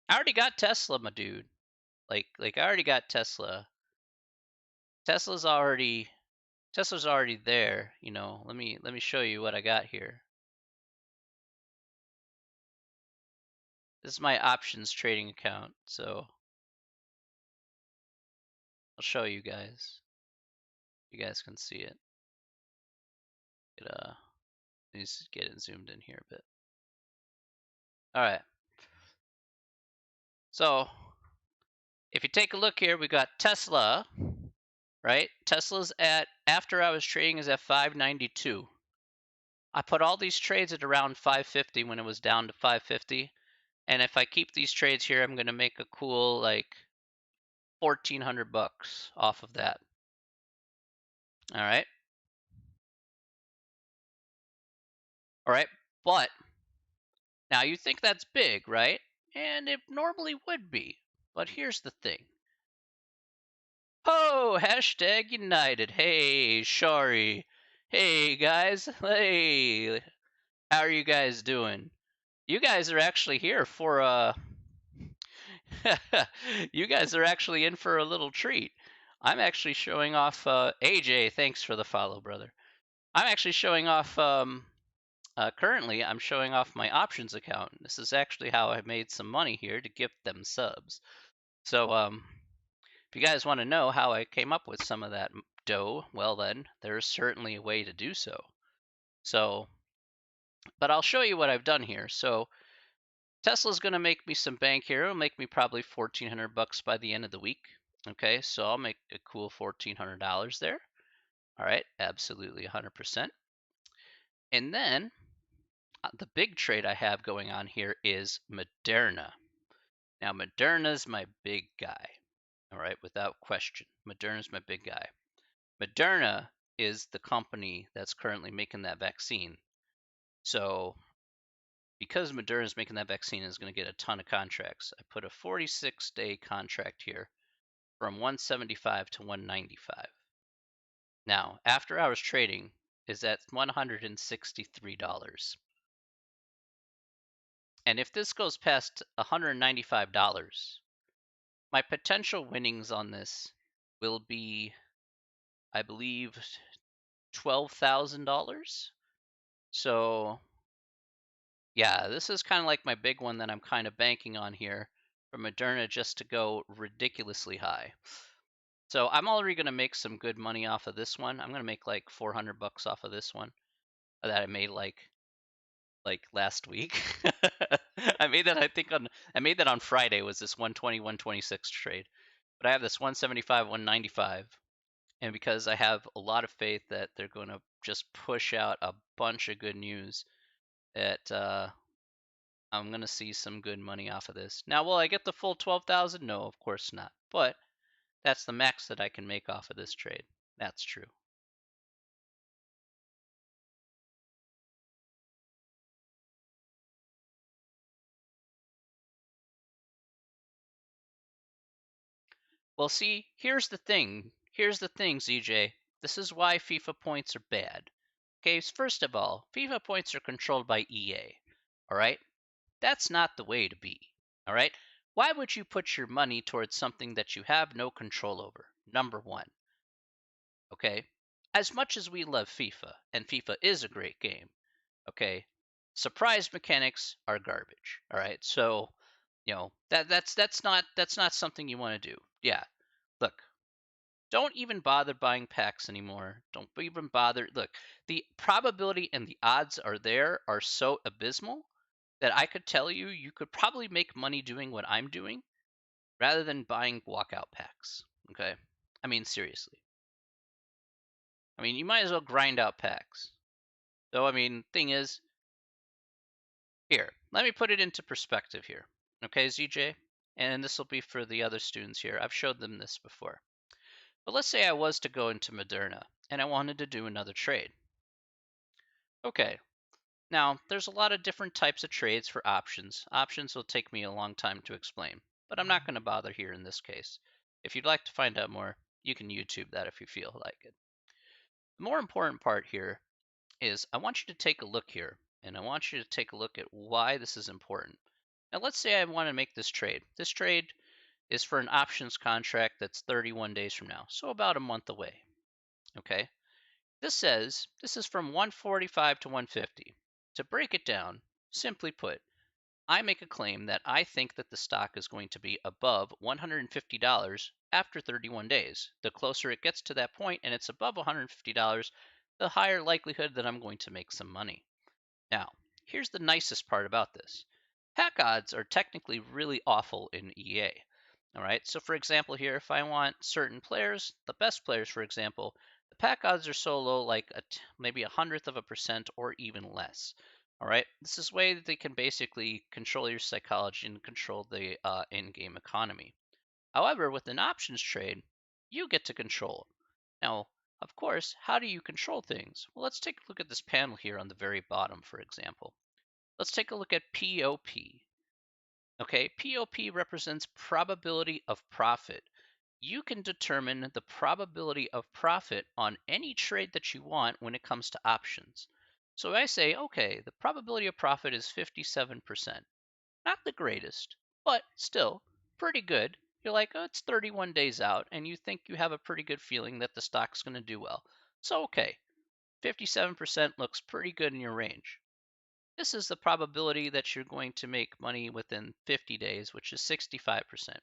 I already got Tesla, my dude. Like I already got Tesla. Tesla's already Tesla's already there. Let me show you what I got here. This is my options trading account, so I'll show you guys. You guys can see it. Let me just get it zoomed in here a bit. All right. So if you take a look here, we got Tesla, right? Tesla's at after I was trading is at 592. I put all these trades at around 550 when it was down to 550, and if I keep these trades here, I'm gonna make a cool like 1,400 bucks off of that. All right. All right. But now you think that's big, right? And it normally would be. But here's the thing. Oh, hashtag United. Hey, Shari. Hey, guys. Hey, how are you guys doing? You guys are actually here for you guys are actually in for a little treat. I'm actually showing off AJ, thanks for the follow, brother. I'm actually showing off currently I'm showing off my options account. This is actually how I made some money here to gift them subs. So if you guys want to know how I came up with some of that dough, well then, there's certainly a way to do so. So, but I'll show you what I've done here. So Tesla's going to make me some bank here. It'll make me probably 1,400 bucks by the end of the week. Okay, so I'll make a cool $1,400 there. All right, absolutely 100%. And then the big trade I have going on here is Moderna. Now, Moderna's my big guy. All right, without question. Moderna's my big guy. Moderna is the company that's currently making that vaccine. So, because Moderna is making that vaccine, is going to get a ton of contracts. I put a 46-day contract here from 175 to 195. Now, after hours trading is at $163. And if this goes past $195, my potential winnings on this will be, I believe, $12,000. So, yeah, this is kind of like my big one that I'm kind of banking on here for Moderna just to go ridiculously high. So I'm already going to make some good money off of this one. I'm going to make like 400 bucks off of this one that I made like last week. I made that on Friday was this 120 126 trade. But I have this 175 195, and because I have a lot of faith that they're going to just push out a bunch of good news that I'm going to see some good money off of this. Now, will I get the full 12,000? No, of course not. But that's the max that I can make off of this trade. That's true. Well, see, here's the thing. Here's the thing, ZJ. This is why FIFA points are bad. Okay, first of all, FIFA points are controlled by EA. All right? That's not the way to be. All right? Why would you put your money towards something that you have no control over? Number one. Okay? As much as we love FIFA, and FIFA is a great game, okay, surprise mechanics are garbage. All right? So, that's not something you want to do. Yeah. Look, don't even bother buying packs anymore. Don't even bother. Look, the probability and the odds are so abysmal that I could tell you you could probably make money doing what I'm doing rather than buying walkout packs. Okay? I mean, seriously. I mean, you might as well grind out packs. So, I mean, thing is, here, let me put it into perspective here. Okay, ZJ? And this will be for the other students here. I've showed them this before. But let's say I was to go into Moderna and I wanted to do another trade. Okay, now there's a lot of different types of trades for options. Options will take me a long time to explain, but I'm not going to bother here in this case. If you'd like to find out more, you can YouTube that if you feel like it. The more important part here is I want you to take a look here, and I want you to take a look at why this is important. Now let's say I want to make this trade. This trade is for an options contract that's 31 days from now, so about a month away. Okay, this says this is from 145 to 150. To break it down, simply put, I make a claim that I think that the stock is going to be above $150 after 31 days. The closer it gets to that point and it's above $150, the higher likelihood that I'm going to make some money. Now, here's the nicest part about this. Pack odds are technically really awful in EA. All right, so for example here, if I want certain players, the best players for example, the pack odds are so low like maybe 1/100% or even less. All right, this is a way that they can basically control your psychology and control the in-game economy. However, with an options trade, you get to control. Now, of course, how do you control things? Well, let's take a look at this panel here on the very bottom, for example. Let's take a look at POP. Okay, POP represents probability of profit. You can determine the probability of profit on any trade that you want when it comes to options. So I say, okay, the probability of profit is 57%. Not the greatest, but still pretty good. You're like, oh, it's 31 days out, and you think you have a pretty good feeling that the stock's going to do well. So, okay, 57% looks pretty good in your range. This is the probability that you're going to make money within 50 days, which is 65%.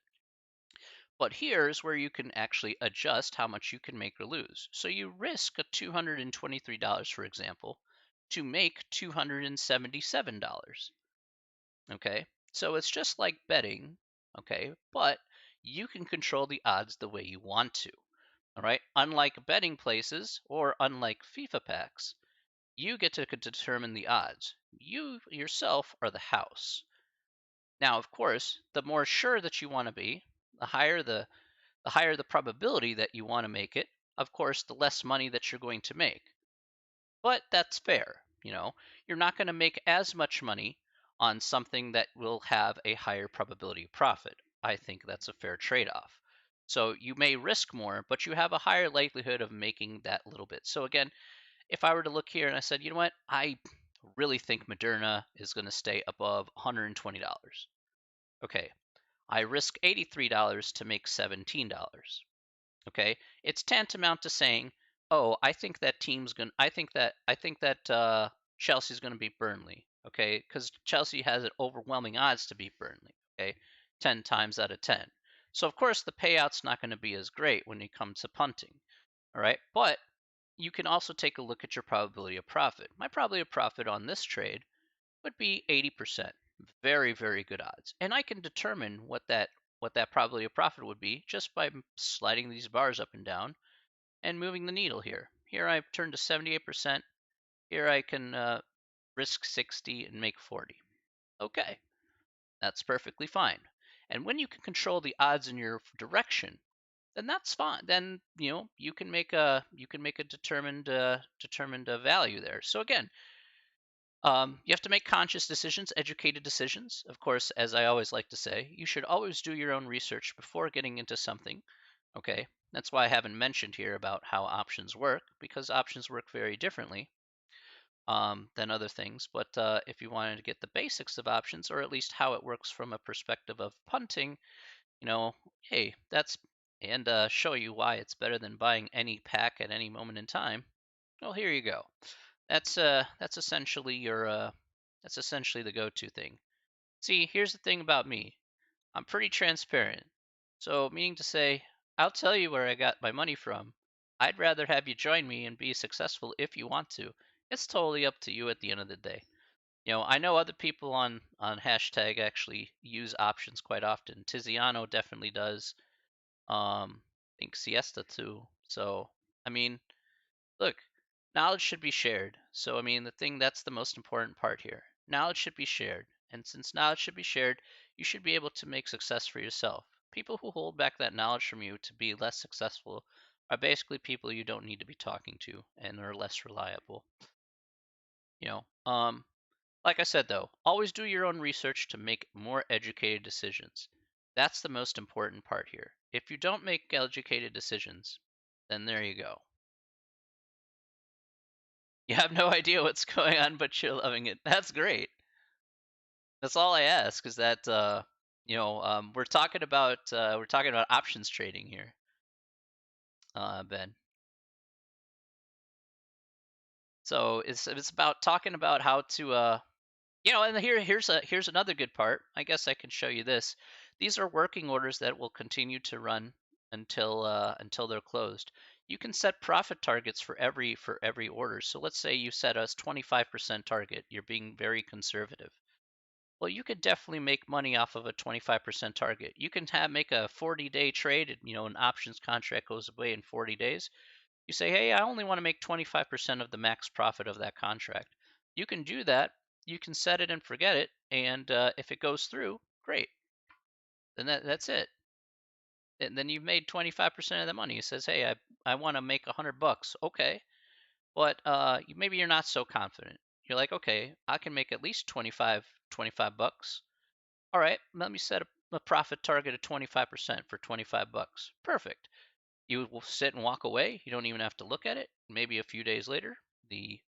But here's where you can actually adjust how much you can make or lose. So you risk a $223, for example, to make $277. Okay, so it's just like betting, okay, but you can control the odds the way you want to. All right, unlike betting places or unlike FIFA packs, you get to determine the odds. You yourself are the house. Now, of course, the more sure that you want to be, the higher the probability that you want to make it. Of course, the less money that you're going to make. But that's fair. You're not going to make as much money on something that will have a higher probability of profit. I think that's a fair trade-off. So you may risk more, but you have a higher likelihood of making that little bit. So again, if I were to look here and I said, you know what, I really think Moderna is going to stay above $120. Okay, I risk $83 to make $17. Okay, it's tantamount to saying, oh, I think that Chelsea's going to beat Burnley. Okay, because Chelsea has an overwhelming odds to beat Burnley. Okay, 10 times out of 10. So of course the payout's not going to be as great when it comes to punting. All right, but you can also take a look at your probability of profit. My probability of profit on this trade would be 80%. Very, very good odds. And I can determine what that probability of profit would be just by sliding these bars up and down and moving the needle here. Here I've turned to 78%. Here I can risk 60 and make 40. Okay, that's perfectly fine. And when you can control the odds in your direction, then that's fine. Then you can make a determined value there. So again, you have to make conscious decisions, educated decisions. Of course, as I always like to say, you should always do your own research before getting into something. Okay, that's why I haven't mentioned here about how options work, because options work very differently. than other things. But if you wanted to get the basics of options, or at least how it works from a perspective of punting, hey, that's and show you why it's better than buying any pack at any moment in time. Well, here you go. That's essentially your that's essentially the go-to thing. See, here's the thing about me. I'm pretty transparent. So, meaning to say, I'll tell you where I got my money from. I'd rather have you join me and be successful if you want to. It's totally up to you at the end of the day. I know other people on hashtag actually use options quite often. Tiziano definitely does. I think Siesta too. So, I mean, look, knowledge should be shared. So, I mean, that's the most important part here. Knowledge should be shared. And since knowledge should be shared, you should be able to make success for yourself. People who hold back that knowledge from you to be less successful are basically people you don't need to be talking to and are less reliable. You know, um, like I said though, always do your own research to make more educated decisions. That's the most important part here. If you don't make educated decisions, then there you go. You have no idea what's going on, but you're loving it. That's great. That's all I ask is that we're talking about options trading here, Ben. So it's about talking about how to and here's another good part. I guess I can show you this. These are working orders that will continue to run until they're closed. You can set profit targets for every order. So let's say you set us 25% target. You're being very conservative. Well, you could definitely make money off of a 25% target. You can make a 40-day trade, an options contract goes away in 40 days. You say, hey, I only want to make 25% of the max profit of that contract. You can do that. You can set it and forget it. And if it goes through, great. Then that's it. And then you've made 25% of the money. It says, hey, I want to make $100. Okay. But maybe you're not so confident. You're like, okay, I can make at least 25 bucks. All right, let me set a profit target of 25% for 25 bucks. Perfect. You will sit and walk away. You don't even have to look at it. Maybe a few days later, it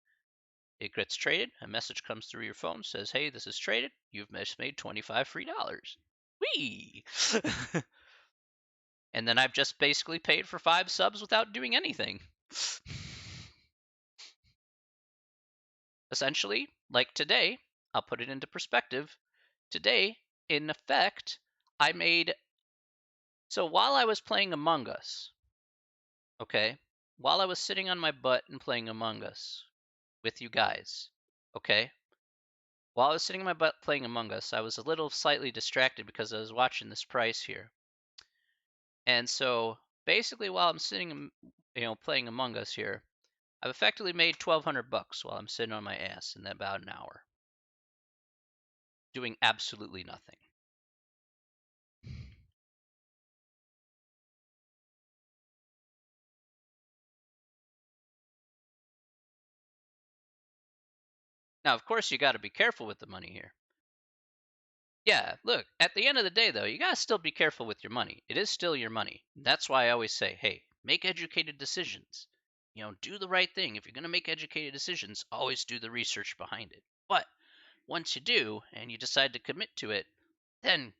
gets traded. A message comes through your phone, says, "Hey, this is traded. You've just made 25 free dollars." Whee! And then I've just basically paid for 5 subs without doing anything. Essentially, like today, I'll put it into perspective. Today, in effect, I made so while I was playing Among Us, okay, while I was sitting on my butt and playing Among Us with you guys, okay, while I was sitting on my butt playing Among Us, I was a little slightly distracted because I was watching this price here. And so basically, while I'm sitting, playing Among Us here, I've effectively made 1,200 bucks while I'm sitting on my ass in about an hour, doing absolutely nothing. Now, of course, you got to be careful with the money here. Yeah, look, at the end of the day, though, you got to still be careful with your money. It is still your money. That's why I always say, hey, make educated decisions. Do the right thing. If you're going to make educated decisions, always do the research behind it. But once you do and you decide to commit to it, then,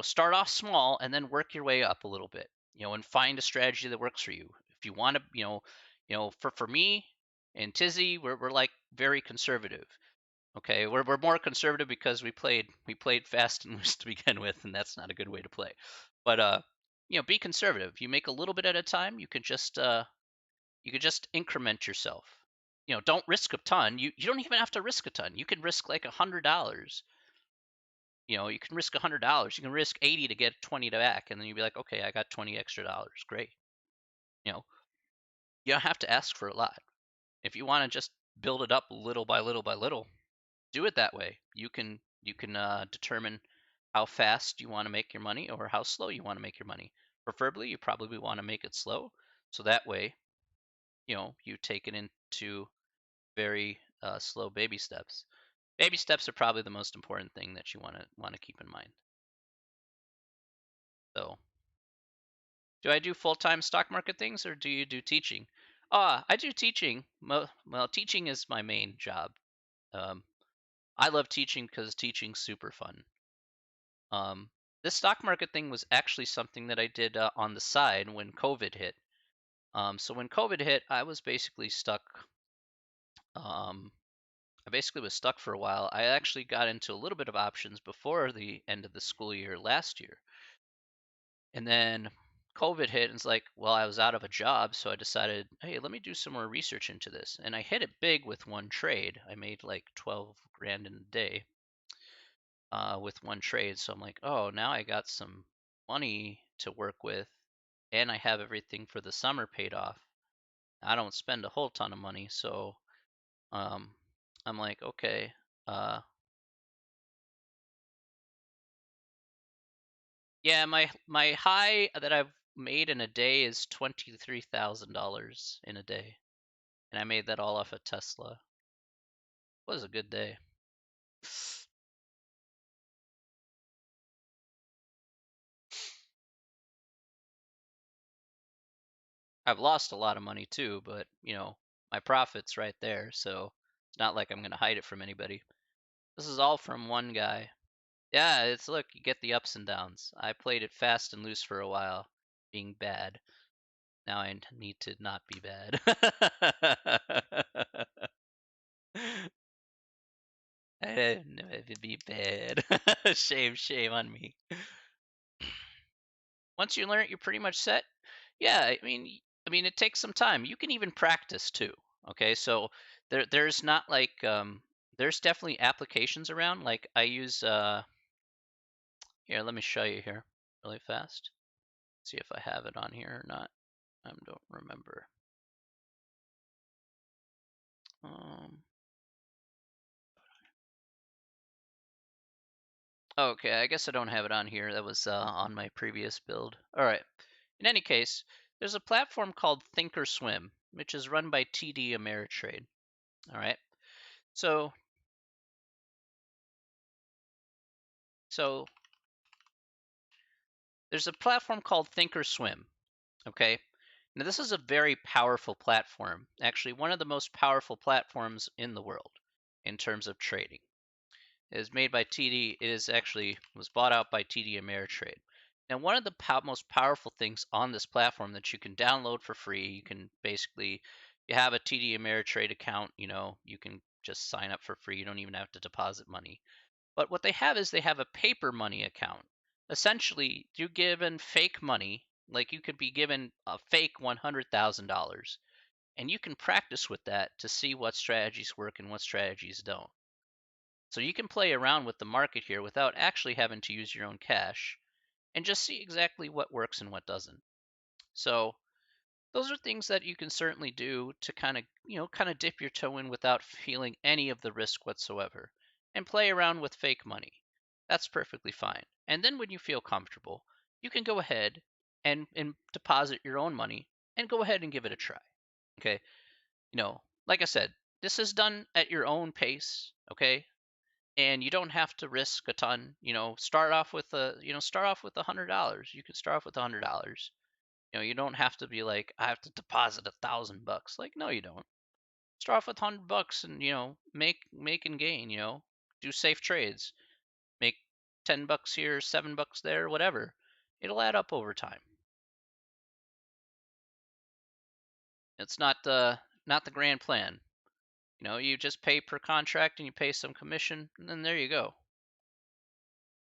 start off small and then work your way up a little bit, and find a strategy that works for you. If you want to, for me and Tizzy, we're like very conservative. Okay, we're more conservative because we played fast and loose to begin with, and that's not a good way to play. But be conservative. You make a little bit at a time. You could just increment yourself. Don't risk a ton. You don't even have to risk a ton. You can risk like $100. You can risk $100. You can risk 80 to get 20 to back, and then you'd be like, okay, I got 20 extra dollars. Great. You know, you don't have to ask for a lot. If you want to just build it up little by little by little, do it that way. You can determine how fast you want to make your money or how slow you want to make your money. Preferably, you probably want to make it slow, so that way, you take it into very slow baby steps. Baby steps are probably the most important thing that you want to keep in mind. So, do I do full-time stock market things or do you do teaching? I do teaching. Well, teaching is my main job. Um, I love teaching because teaching's super fun. Um, this stock market thing was actually something that I did on the side when COVID hit. So when COVID hit, I was basically stuck. Um, I basically was stuck for a while. I actually got into a little bit of options before the end of the school year last year. And then COVID hit, and it's like, well, I was out of a job, so I decided, hey, let me do some more research into this. And I hit it big with one trade. I made like 12 grand in a day with one trade. So I'm like, oh, now I got some money to work with, and I have everything for the summer paid off. I don't spend a whole ton of money, so um, I'm like, okay. Uh, yeah, my high that I've made in a day is $23,000 in a day, and I made that all off of Tesla. It was a good day. I've lost a lot of money too, but my profit's right there, so it's not like I'm gonna hide it from anybody. This is all from one guy. Yeah, it's look, you get the ups and downs. I played it fast and loose for a while, being bad. Now I need to not be bad. I didn't know it'd be bad. Shame, shame on me. Once you learn it, you're pretty much set. Yeah, I mean, it takes some time. You can even practice too. Okay, so there's not like there's definitely applications around. Like I use here. Let me show you here really fast. See if I have it on here or not. I don't remember. Um, okay, I guess I don't have it on here. That was on my previous build. All right. In any case, there's a platform called Thinkorswim, which is run by TD Ameritrade. All right. So so there's a platform called Thinkorswim. Okay. Now this is a very powerful platform. Actually, one of the most powerful platforms in the world in terms of trading. It is made by TD. It is actually was bought out by TD Ameritrade. Now, one of the most powerful things on this platform that you can download for free, you can basically, you have a TD Ameritrade account, you can just sign up for free. You don't even have to deposit money. But what they have is they have a paper money account. Essentially, you're given fake money, like you could be given a fake $100,000, and you can practice with that to see what strategies work and what strategies don't. So you can play around with the market here without actually having to use your own cash and just see exactly what works and what doesn't. So those are things that you can certainly do to kind of dip your toe in without feeling any of the risk whatsoever and play around with fake money. That's perfectly fine. And then when you feel comfortable, you can go ahead and deposit your own money and go ahead and give it a try. Okay? Like I said, this is done at your own pace, okay? And you don't have to risk a ton. Start off with $100. You can start off with $100. You don't have to be like, I have to deposit $1,000. Like, no, you don't. Start off with $100 and make and gain. Do safe trades. Make $10 here, $7 there, whatever. It'll add up over time. It's not the grand plan. You just pay per contract and you pay some commission, and then there you go.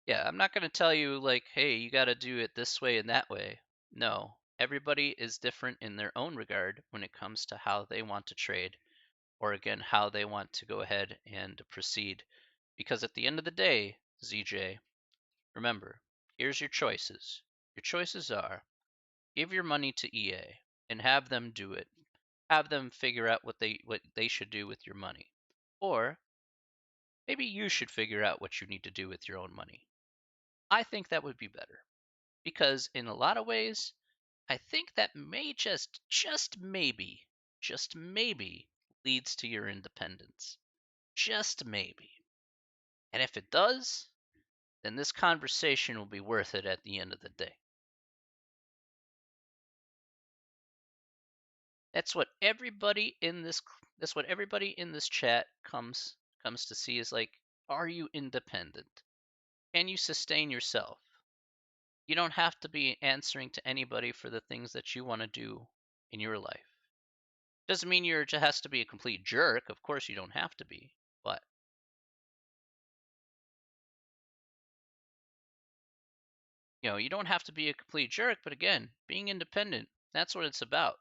Yeah, I'm not going to tell you like, hey, you got to do it this way and that way. No, everybody is different in their own regard when it comes to how they want to trade, or again, how they want to go ahead and proceed. Because at the end of the day, ZJ, remember, here's your choices. Your choices are give your money to EA and have them do it. Have them figure out what they should do with your money. Or maybe you should figure out what you need to do with your own money. I think that would be better. Because in a lot of ways, I think that may just maybe leads to your independence. Just maybe. And if it does, then this conversation will be worth it at the end of the day. That's what everybody in this that's what everybody in this chat comes to see is like, are you independent? Can you sustain yourself? You don't have to be answering to anybody for the things that you want to do in your life. Doesn't mean you're just has to be a complete jerk. Of course you don't have to be. But you don't have to be a complete jerk, but again, being independent, that's what it's about.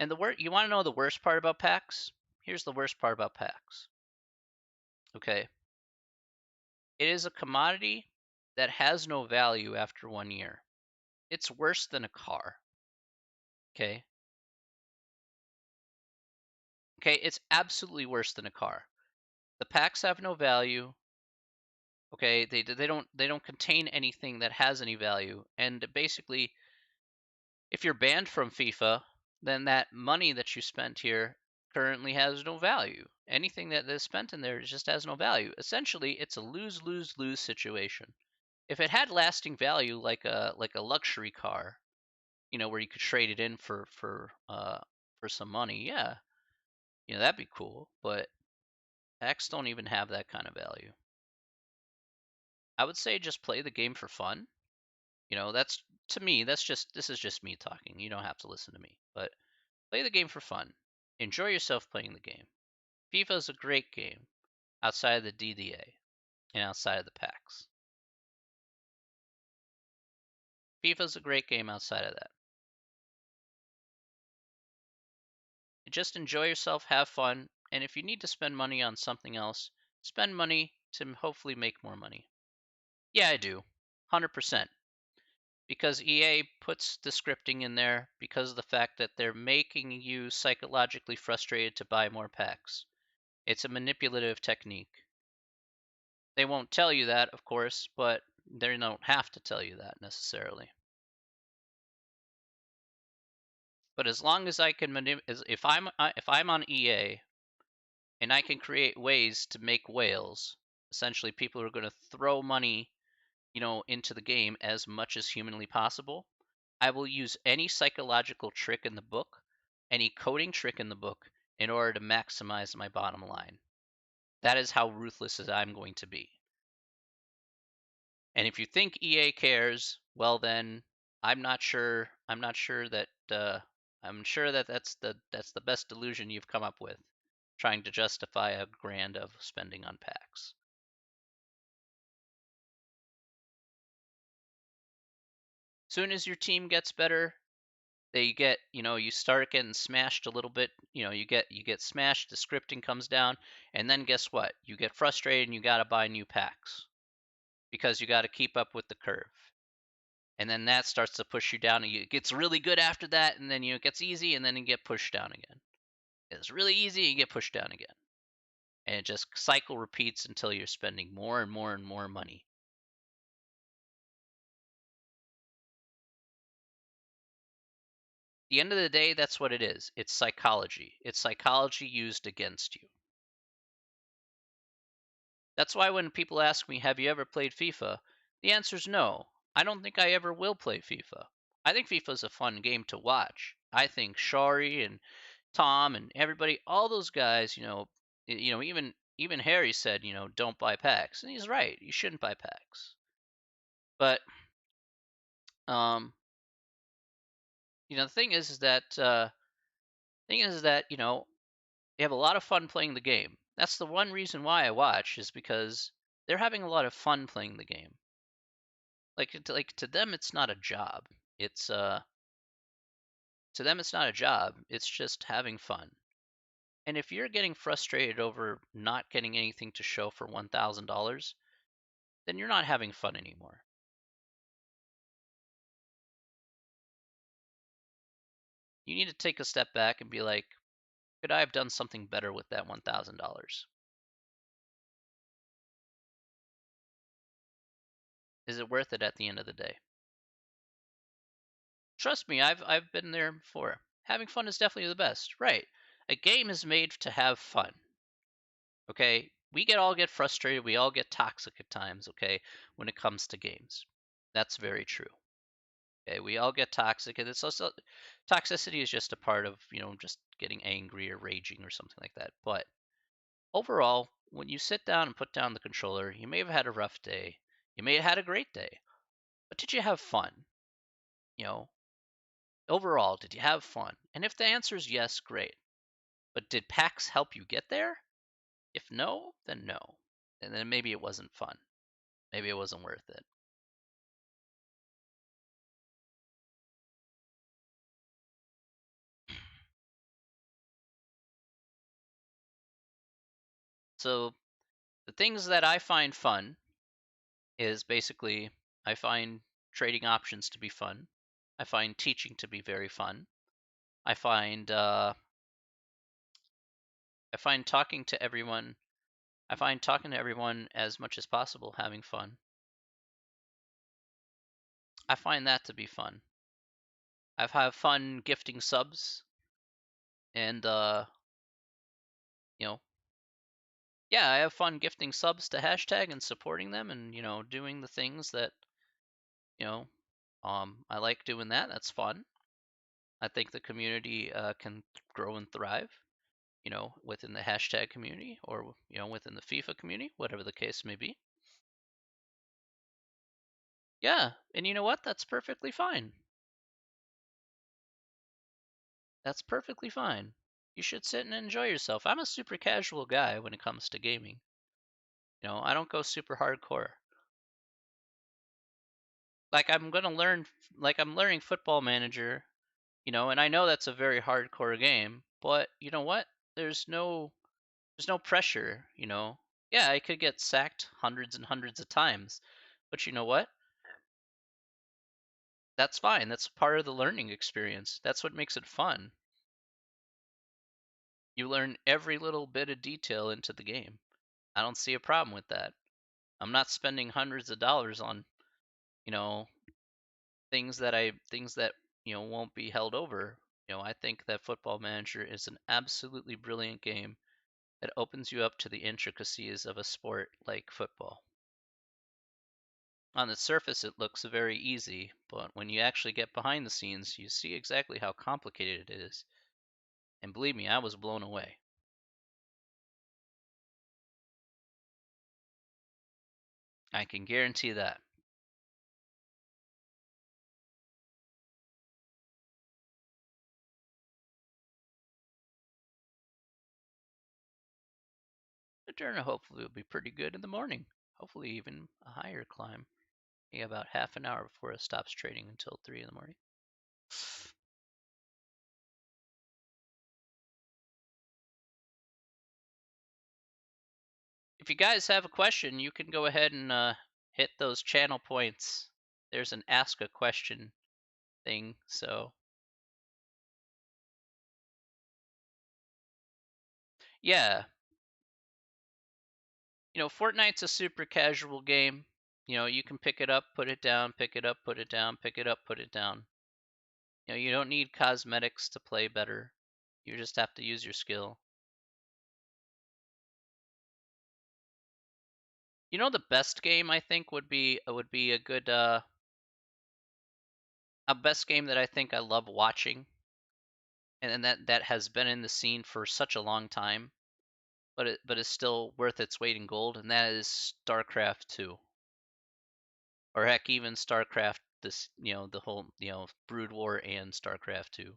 And you want to know the worst part about PAX? Here's the worst part about PAX. Okay. It is a commodity that has no value after 1 year. It's worse than a car. Okay. Okay, it's absolutely worse than a car. The packs have no value. Okay, they don't contain anything that has any value. And basically, if you're banned from FIFA, then that money that you spent here currently has no value. Anything that is spent in there just has no value. Essentially, it's a lose-lose-lose situation. If it had lasting value like a luxury car, where you could trade it in for some money, yeah, that'd be cool. But packs don't even have that kind of value. I would say just play the game for fun. That's to me, this is just me talking. You don't have to listen to me. But play the game for fun. Enjoy yourself playing the game. FIFA is a great game outside of the DDA and outside of the packs. FIFA is a great game outside of that. Just enjoy yourself, have fun, and if you need to spend money on something else, spend money to hopefully make more money. Yeah, I do. 100%. Because EA puts the scripting in there because of the fact that they're making you psychologically frustrated to buy more packs. It's a manipulative technique. They won't tell you that, of course, but they don't have to tell you that necessarily. But as long as I can if I'm on EA and I can create ways to make whales, essentially people are going to throw money, into the game as much as humanly possible. I will use any psychological trick in the book, any coding trick in the book in order to maximize my bottom line. That is how ruthless as I'm going to be. And if you think EA cares, well then I'm not sure. I'm sure that that's the best delusion you've come up with, trying to justify a grand of spending on packs. Soon as your team gets better, you start getting smashed a little bit. You get smashed. The scripting comes down, and then guess what? You get frustrated and you got to buy new packs because you got to keep up with the curve. And then that starts to push you down. And it gets really good after that, and then it gets easy, and then you get pushed down again. It's really easy, and you get pushed down again, and it just cycle repeats until you're spending more and more and more money. At the end of the day, that's what it is. It's psychology. It's psychology used against you. That's why when people ask me, have you ever played FIFA? The answer is no. I don't think I ever will play FIFA. I think FIFA is a fun game to watch. I think Shari and Tom and everybody, all those guys, even Harry said, don't buy packs, and he's right. You shouldn't buy packs. But um, the thing is that you have a lot of fun playing the game. That's the one reason why I watch is because they're having a lot of fun playing the game. Like to them, it's not a job. It's To them, it's not a job. It's just having fun. And if you're getting frustrated over not getting anything to show for $1,000, then you're not having fun anymore. You need to take a step back and be like, could I have done something better with that $1,000? Is it worth it at the end of the day? Trust me, I've been there before. Having fun is definitely the best. Right. A game is made to have fun. Okay? We all get frustrated, we all get toxic at times, okay, when it comes to games. That's very true. Okay, we all get toxic, and it's also toxicity is just a part of just getting angry or raging or something like that. But overall, when you sit down and put down the controller, you may have had a rough day, you may have had a great day, but did you have fun? You know, overall, did you have fun? And if the answer is yes, great. But did PAX help you get there? If no, then no. And then maybe it wasn't fun. Maybe it wasn't worth it. So the things that I find fun is basically I find trading options to be fun. I find teaching to be very fun. I find uh, I find talking to everyone. I find talking to everyone as much as possible having fun. I find that to be fun. I've had fun gifting subs and you know, yeah, I have fun gifting subs to hashtag and supporting them and doing the things that, you know, I like doing that. That's fun. I think the community can grow and thrive, within the hashtag community or, within the FIFA community, whatever the case may be. Yeah, and you know what? That's perfectly fine. That's perfectly fine. You should sit and enjoy yourself. I'm a super casual guy when it comes to gaming. I don't go super hardcore. Like I'm going to learn like I'm learning Football Manager, and I know that's a very hardcore game, but you know what? There's no pressure. Yeah, I could get sacked hundreds and hundreds of times, but you know what? That's fine. That's part of the learning experience. That's what makes it fun. You learn every little bit of detail into the game. I don't see a problem with that. I'm not spending hundreds of dollars on, you know, things that won't be held over. I think that Football Manager is an absolutely brilliant game that opens you up to the intricacies of a sport like football. On the surface, it looks very easy, but when you actually get behind the scenes, you see exactly how complicated it is. And believe me, I was blown away. I can guarantee that. The journey hopefully will be pretty good in the morning. Hopefully, even a higher climb. Maybe about half an hour before it stops trading until 3 in the morning. If you guys have a question, you can go ahead and hit those channel points. There's an ask a question thing. So, yeah, Fortnite's a super casual game. You can pick it up, put it down, pick it up, put it down, pick it up, put it down. You don't need cosmetics to play better. You just have to use your skill. The best game I think would be a best game that I think I love watching, and that has been in the scene for such a long time, but is still worth its weight in gold, and that is StarCraft 2, or heck, even StarCraft this the whole Brood War and StarCraft 2.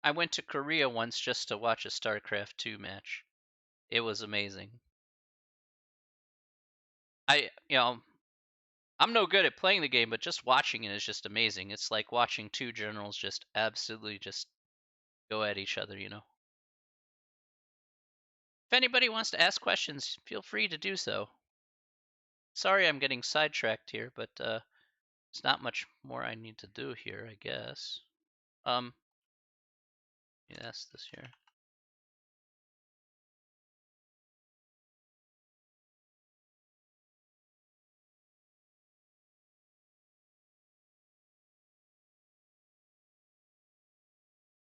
I went to Korea once just to watch a StarCraft 2 match. It was amazing. I I'm no good at playing the game, but just watching it is just amazing. It's like watching two generals just absolutely just go at each other. If anybody wants to ask questions, feel free to do so. Sorry I'm getting sidetracked here, but there's not much more I need to do here, I guess. Yes, this here.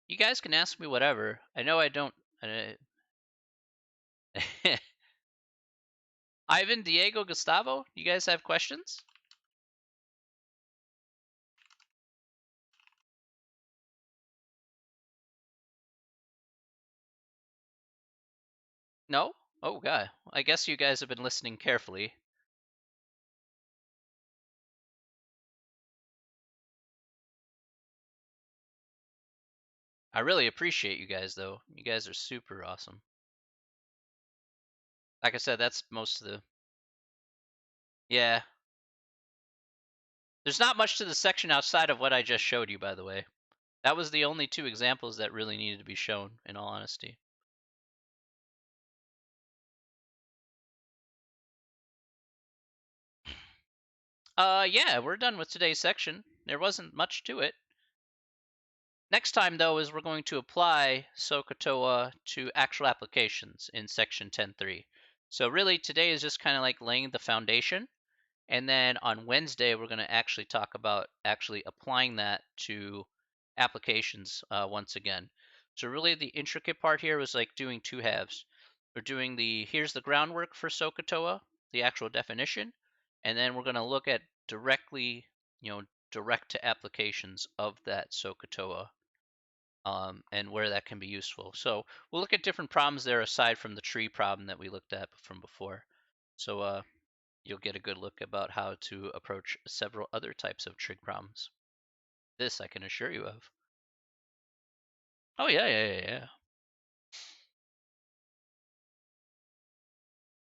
You guys can ask me whatever. I know I don't Ivan, Diego, Gustavo, you guys have questions? No? Oh, God. I guess you guys have been listening carefully. I really appreciate you guys, though. You guys are super awesome. Like I said, that's most of the. Yeah. There's not much to the section outside of what I just showed you, by the way. That was the only two examples that really needed to be shown, in all honesty. Yeah, we're done with today's section. There wasn't much to it. Next time, though, is we're going to apply SOHCAHTOA to actual applications in section 10.3. So really, today is just kind of like laying the foundation. And then on Wednesday, we're going to actually talk about actually applying that to applications once again. So really, the intricate part here was like doing two halves. We're doing here's the groundwork for SOHCAHTOA, the actual definition, and then we're going to look at directly, direct to applications of that SOHCAHTOA and where that can be useful. So we'll look at different problems there aside from the tree problem that we looked at from before. So you'll get a good look about how to approach several other types of trig problems. This I can assure you of. Oh yeah.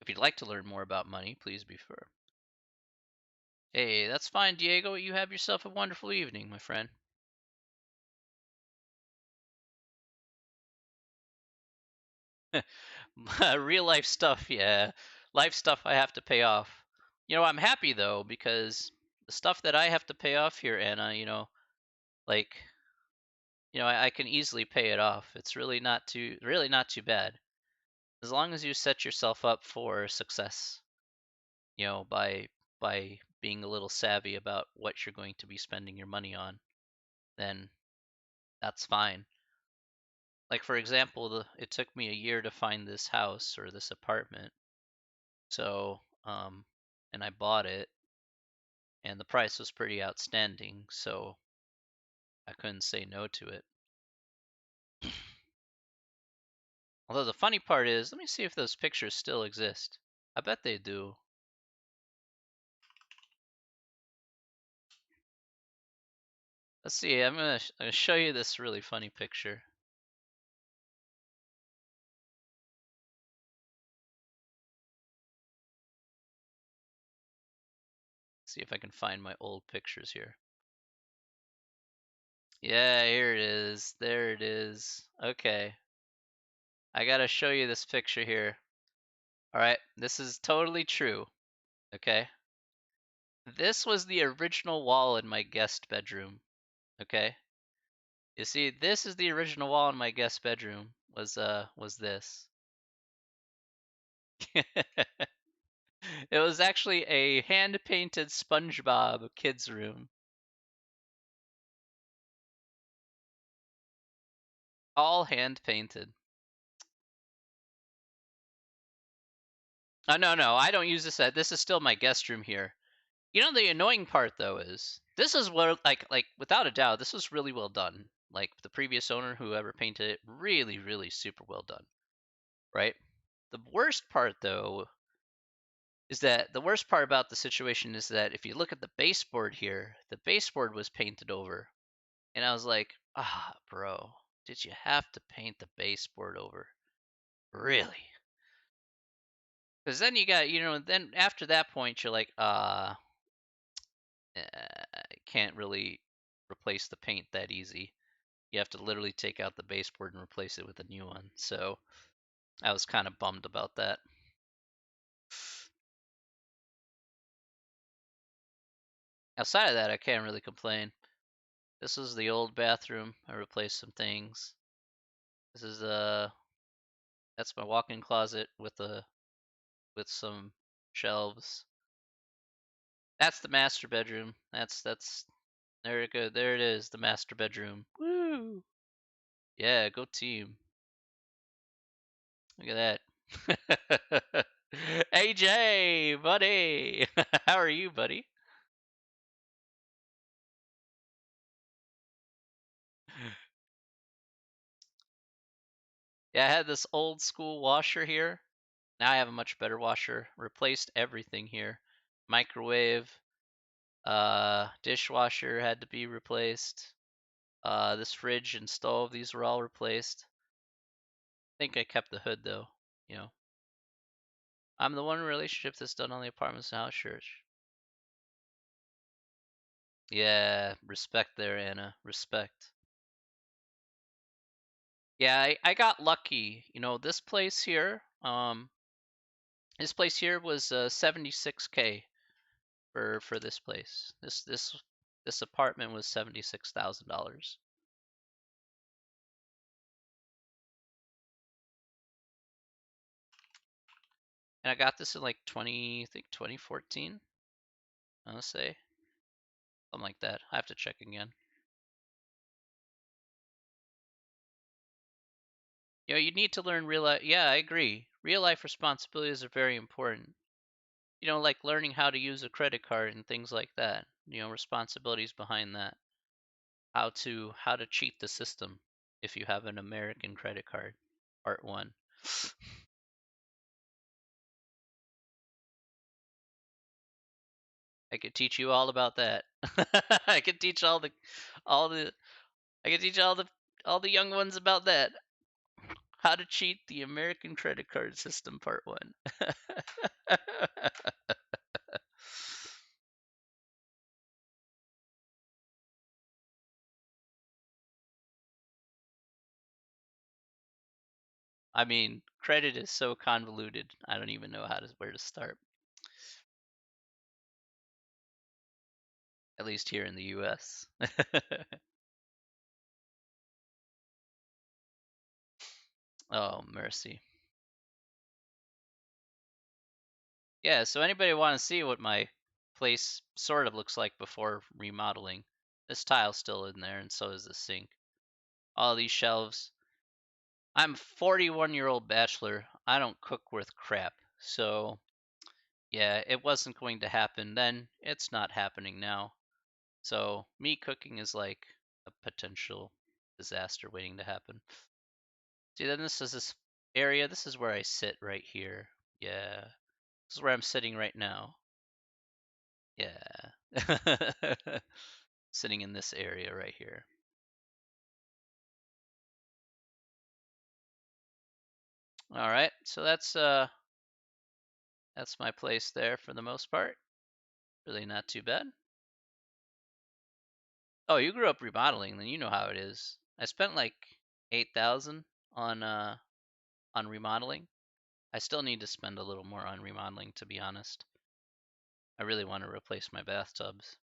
If you'd like to learn more about money, please be sure. Hey, that's fine, Diego. You have yourself a wonderful evening, my friend. Real life stuff, yeah. Life stuff I have to pay off. I'm happy though because the stuff that I have to pay off here, Anna, like, I can easily pay it off. It's really not too bad. As long as you set yourself up for success, by being a little savvy about what you're going to be spending your money on, then that's fine. Like for example, it took me a year to find this house or this apartment. So, and I bought it, and the price was pretty outstanding, so I couldn't say no to it. Although the funny part is, let me see if those pictures still exist. I bet they do. Let's see, I'm gonna show you this really funny picture. See if I can find my old pictures here. Yeah, here it is. There it is. Okay. I gotta show you this picture here. Alright, this is totally true. Okay. This was the original wall in my guest bedroom. Okay. You see, this is the original wall in my guest bedroom. Was this. It was actually a hand-painted SpongeBob kids room. All hand-painted. Oh no, I don't use this set. This is still my guest room here. The annoying part though is this is what like without a doubt this was really well done. Like the previous owner, whoever painted it, really, really super well done. Right? The worst part though is that the worst part about the situation is that if you look at the baseboard here, the baseboard was painted over. And I was like, bro, did you have to paint the baseboard over? Really? Because then you got, then after that point, you're like, can't really replace the paint that easy. You have to literally take out the baseboard and replace it with a new one. So I was kind of bummed about that. Outside of that, I can't really complain. This is the old bathroom. I replaced some things. This is that's my walk-in closet with some shelves. That's the master bedroom. That's there it go. There it is, the master bedroom. Woo! Yeah, go team. Look at that. AJ, buddy. How are you, buddy? Yeah, I had this old school washer here. Now I have a much better washer. Replaced everything here. Microwave, dishwasher had to be replaced. This fridge and stove, these were all replaced. I think I kept the hood though. You know, I'm the one relationship that's done on the apartments and house church. Yeah, respect there, Anna. Respect. Yeah, I got lucky. You know, this place here was 76K for this place. This apartment was $76,000. And I got this in like 20, I think 2014, I want to say. Something like that. I have to check again. You know, you need to learn real life. Yeah, I agree. Real life responsibilities are very important. You know, like learning how to use a credit card and things like that. You know, responsibilities behind that. How to cheat the system if you have an American credit card. Part 1. I could teach you all about that. I could teach all the I could teach all the young ones about that. How to cheat the American credit card system, part 1. I mean, credit is so convoluted. I don't even know where to start. At least here in the US. Oh, mercy. Yeah, so anybody want to see what my place sort of looks like before remodeling? This tile's still in there, and so is the sink. All these shelves. I'm a 41-year-old bachelor. I don't cook worth crap. So, yeah, it wasn't going to happen then. It's not happening now. So, me cooking is like a potential disaster waiting to happen. See, then this is this area. This is where I sit right here. Yeah. This is where I'm sitting right now. Yeah. Sitting in this area right here. All right. So that's my place there for the most part. Really not too bad. Oh, you grew up remodeling, then you know how it is. I spent like 8,000 on remodeling. I still need to spend a little more on remodeling, to be honest. I really want to replace my bathtubs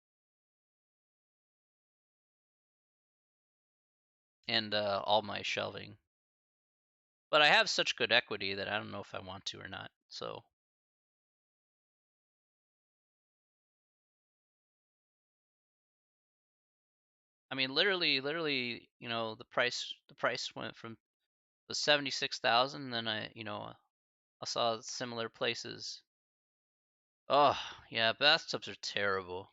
and all my shelving. But I have such good equity that I don't know if I want to or not. So, I mean, literally, you know, the price went from the 76,000, then I saw similar places. Oh, yeah, bathtubs are terrible.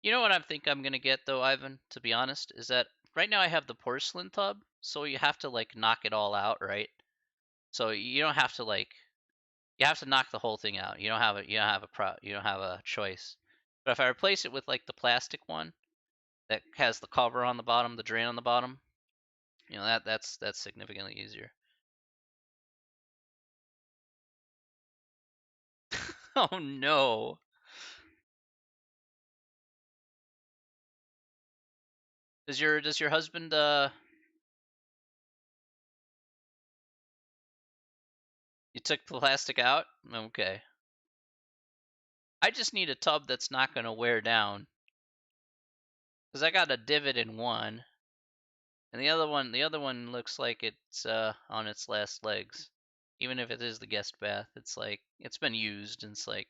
You know what I think I'm gonna get though, Ivan, to be honest, is that right now I have the porcelain tub, so you have to like knock it all out, right? So you don't have to like you have to knock the whole thing out. You don't have a choice. But if I replace it with like the plastic one that has the cover on the bottom, the drain on the bottom, that's significantly easier. Oh no. Does your husband you took the plastic out? Okay. I just need a tub that's not going to wear down cuz I got a divot in one and the other one looks like it's on its last legs. Even if it is the guest bath, it's like it's been used and it's like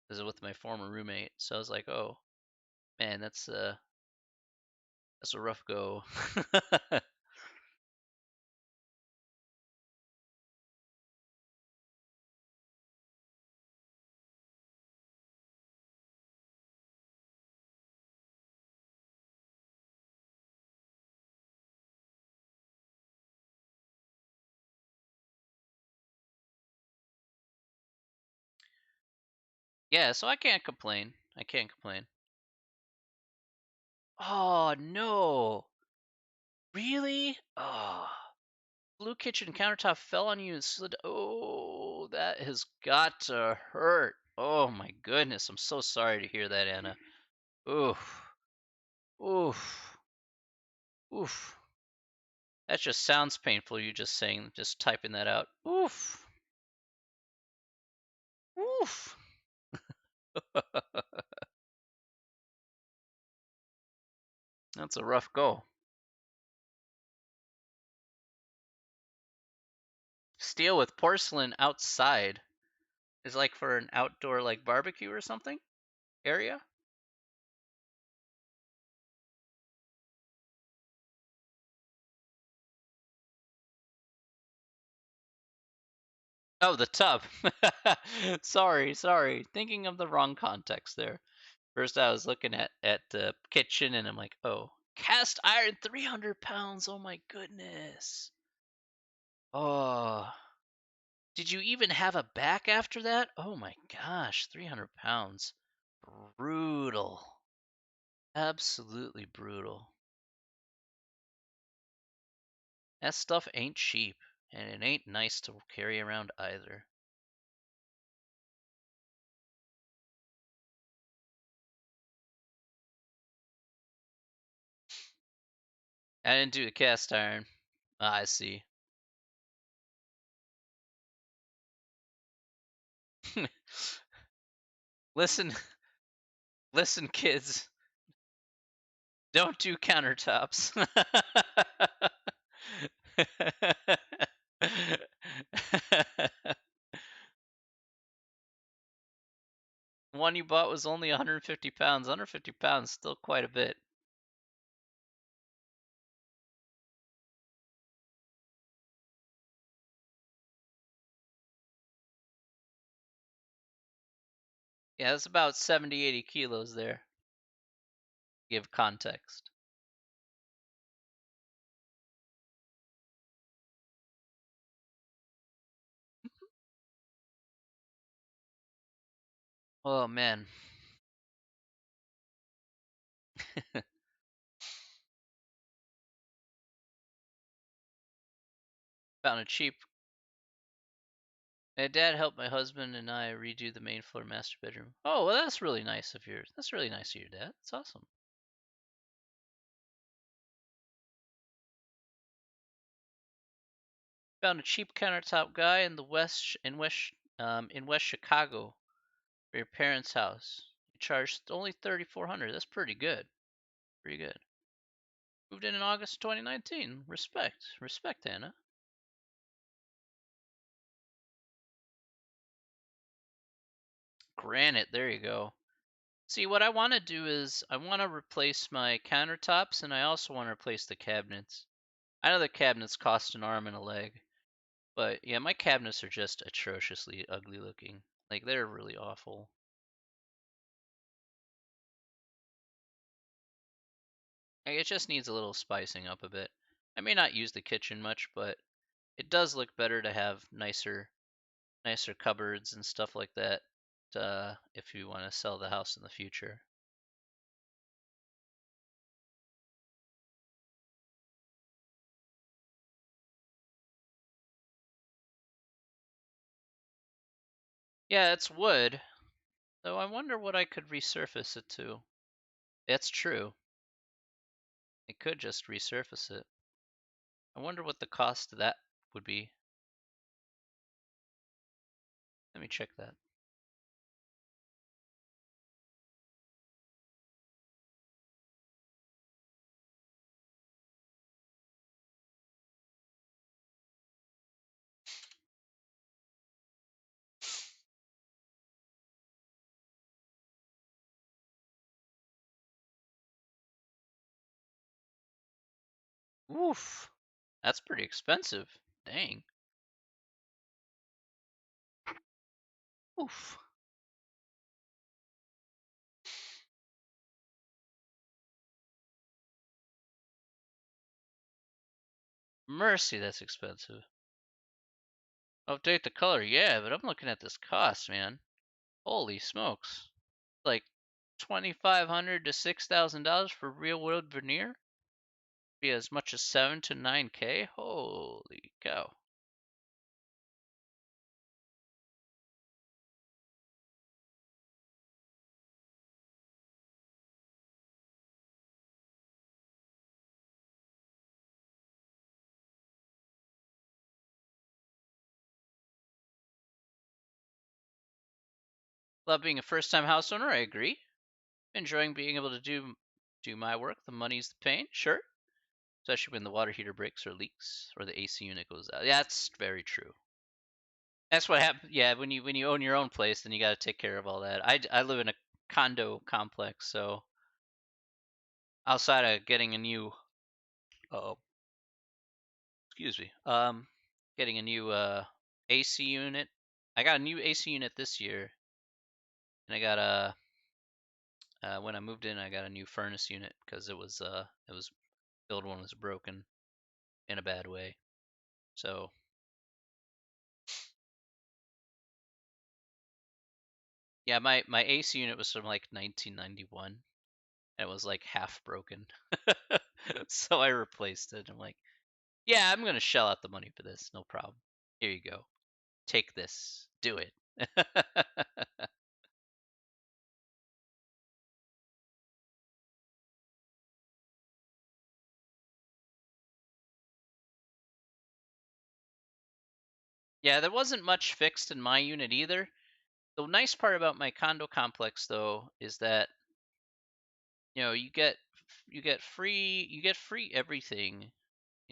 this is with my former roommate. So I was like, "Oh, man, that's a rough go." Yeah, so I can't complain. I can't complain. Oh no! Really? Oh, blue kitchen countertop fell on you and slid. Oh, that has got to hurt. Oh my goodness, I'm so sorry to hear that, Anna. Oof, oof, oof. That just sounds painful. You just typing that out. Oof, oof. That's a rough go. Steel with porcelain outside is like for an outdoor like barbecue or something area. Oh, the tub. Sorry. Thinking of the wrong context there. First, I was looking at the kitchen, and I'm like, oh, cast iron, 300 pounds. Oh my goodness. Oh, did you even have a back after that? Oh my gosh, 300 pounds. Brutal. Absolutely brutal. That stuff ain't cheap, and it ain't nice to carry around either. I didn't do the cast iron. Ah, I see. Listen, listen, kids. Don't do countertops. One you bought was only 150 pounds. 150 pounds, still quite a bit. Yeah, it's about 70, 80 kilos there. Give context. Oh man. Found a cheap. My dad helped my husband and I redo the main floor master bedroom. Oh, well, that's really nice of yours. That's really nice of your dad. That's awesome. Found a cheap countertop guy in the West Chicago for your parents' house. He charged only 3,400. That's pretty good. Pretty good. Moved in August 2019. Respect, Anna. Granite. There you go. See, what I want to do is I want to replace my countertops, and I also want to replace the cabinets. I know the cabinets cost an arm and a leg, but yeah, my cabinets are just atrociously ugly looking. Like they're really awful. Like, it just needs a little spicing up a bit. I may not use the kitchen much, but it does look better to have nicer cupboards and stuff like that if you want to sell the house in the future. Yeah, it's wood, though I wonder what I could resurface it to. It's true. I could just resurface it. I wonder what the cost of that would be. Let me check that. Oof. That's pretty expensive. Dang. Oof. Mercy, that's expensive. Update the color, yeah, but I'm looking at this cost, man. Holy smokes! Like $2,500 to $6,000 for real wood veneer? Be as much as 7 to 9K? Holy cow! Love being a first-time house owner. I agree. Enjoying being able to do my work. The money's the pain. Sure. Especially when the water heater breaks or leaks or the AC unit goes out. Yeah, that's very true. That's what happens. Yeah, when you own your own place, then you got to take care of all that. I live in a condo complex, so outside of getting a new, uh, excuse me, getting a new AC unit. I got a new AC unit this year, and I got a when I moved in, I got a new furnace unit because it was the old one was broken in a bad way. So yeah, my AC unit was from like 1991. And it was like half broken. So I replaced it. I'm like, yeah, I'm gonna shell out the money for this. No problem. Here you go. Take this. Do it. Yeah, there wasn't much fixed in my unit either. The nice part about my condo complex though is that you get free everything,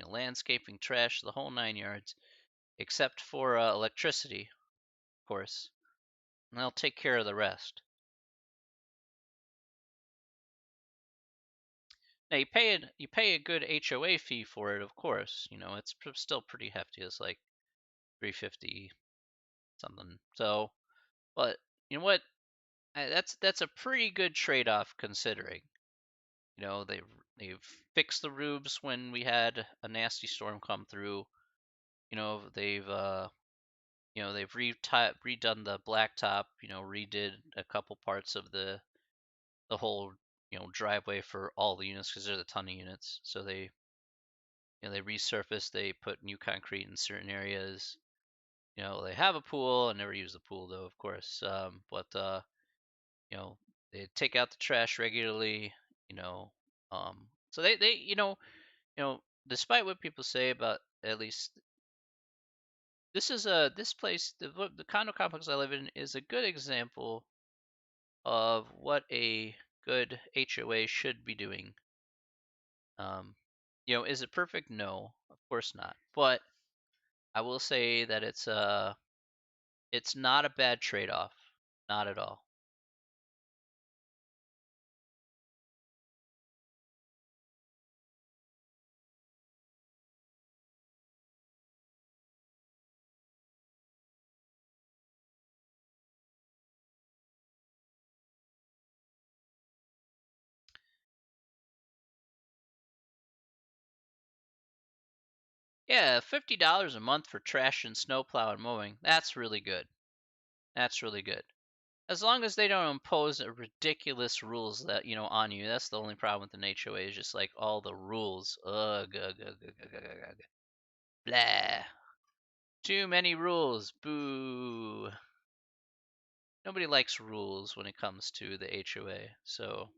landscaping, trash, the whole 9 yards, except for electricity, of course. And they'll take care of the rest. Now you pay a good HOA fee for it, of course. It's still pretty hefty. It's like 350 something. So, but you know what? That's a pretty good trade-off considering. They've fixed the roofs when we had a nasty storm come through. They've redone the blacktop. Redid a couple parts of the whole driveway for all the units because there's a ton of units. So they resurfaced, they put new concrete in certain areas. They have a pool. I never use the pool though, of course. But you know, they take out the trash regularly. You know, so they despite what people say about, at least this place, the condo complex I live in is a good example of what a good HOA should be doing. Um, is it perfect? No, of course not. But I will say that it's not a bad trade-off, not at all. Yeah, $50 a month for trash and snowplow and mowing. That's really good. That's really good. As long as they don't impose ridiculous rules that on you. That's the only problem with an HOA is just like all the rules. Ugh, ugh, ugh, ugh, ugh, ugh, ugh, ugh. Blah. Too many rules. Boo. Nobody likes rules when it comes to the HOA. So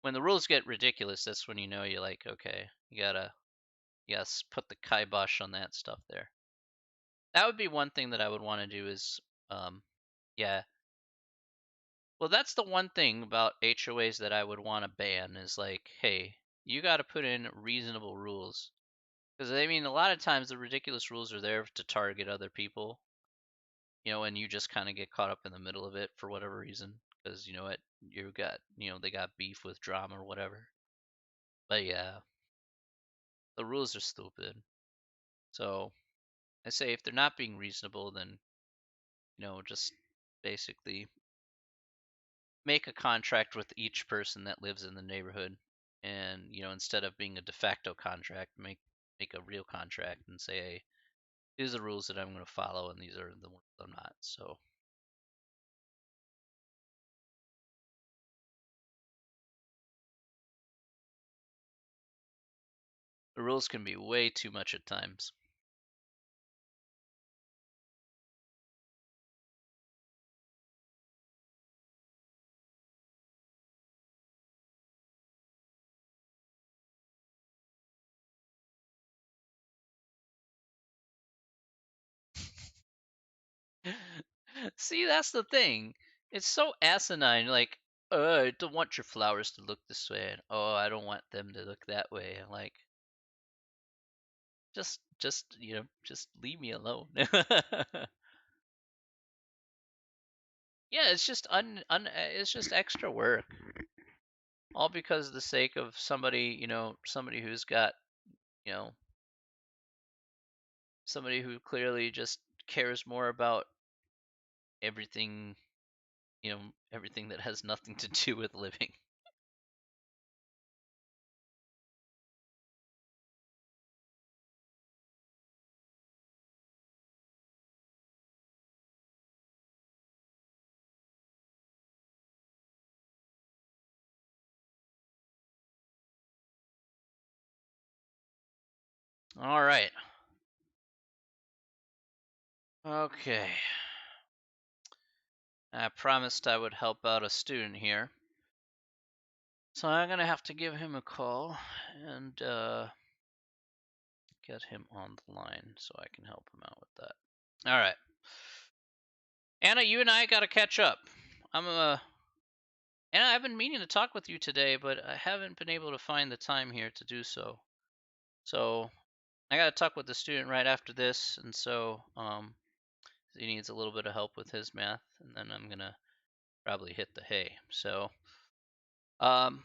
when the rules get ridiculous, that's when you're like, okay, yes, put the kibosh on that stuff there. That would be one thing that I would want to do is, yeah. Well, that's the one thing about HOAs that I would want to ban is like, hey, you got to put in reasonable rules. Because I mean, a lot of times the ridiculous rules are there to target other people, and you just kind of get caught up in the middle of it for whatever reason. Because you know what, they got beef with drama or whatever. But yeah, the rules are stupid. So I say if they're not being reasonable, then just basically make a contract with each person that lives in the neighborhood, and instead of being a de facto contract, make a real contract and say, hey, these are the rules that I'm going to follow, and these are the ones I'm not. So The rules can be way too much at times. See, that's the thing. It's so asinine. Like, I don't want your flowers to look this way, and oh, I don't want them to look that way. Like, just leave me alone. Yeah, it's just it's just extra work, all because of the sake of somebody, somebody who's got, you know, somebody who clearly just cares more about everything, everything that has nothing to do with living. All right. Okay. I promised I would help out a student here. So I'm going to have to give him a call and get him on the line so I can help him out with that. All right. Anna, you and I got to catch up. Anna, I've been meaning to talk with you today, but I haven't been able to find the time here to do so. So I got to talk with the student right after this, and so he needs a little bit of help with his math, and then I'm going to probably hit the hay. So um,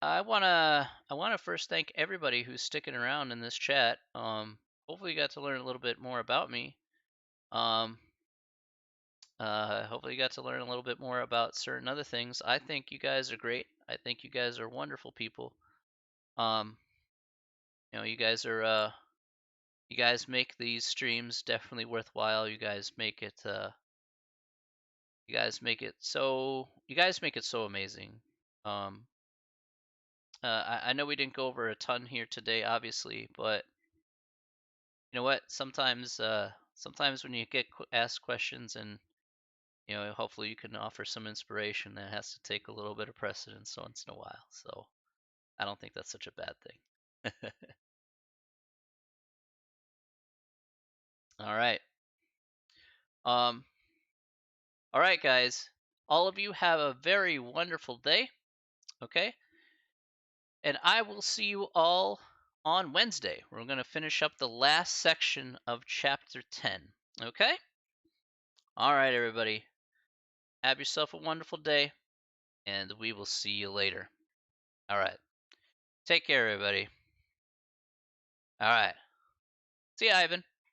I wanna first thank everybody who's sticking around in this chat. Hopefully you got to learn a little bit more about me. Um, hopefully you got to learn a little bit more about certain other things. I think you guys are great. I think you guys are wonderful people. Um, you guys make these streams definitely worthwhile. You guys make it so amazing. Um, I know we didn't go over a ton here today, obviously, but you know what? Sometimes when you get asked questions, and hopefully you can offer some inspiration, that has to take a little bit of precedence once in a while. So I don't think that's such a bad thing. All right. Um. All right, guys. All of you have a very wonderful day. Okay. And I will see you all on Wednesday. We're going to finish up the last section of chapter 10. Okay? All right, everybody. Have yourself a wonderful day, and we will see you later. All right. Take care, everybody. All right. See you, Ivan.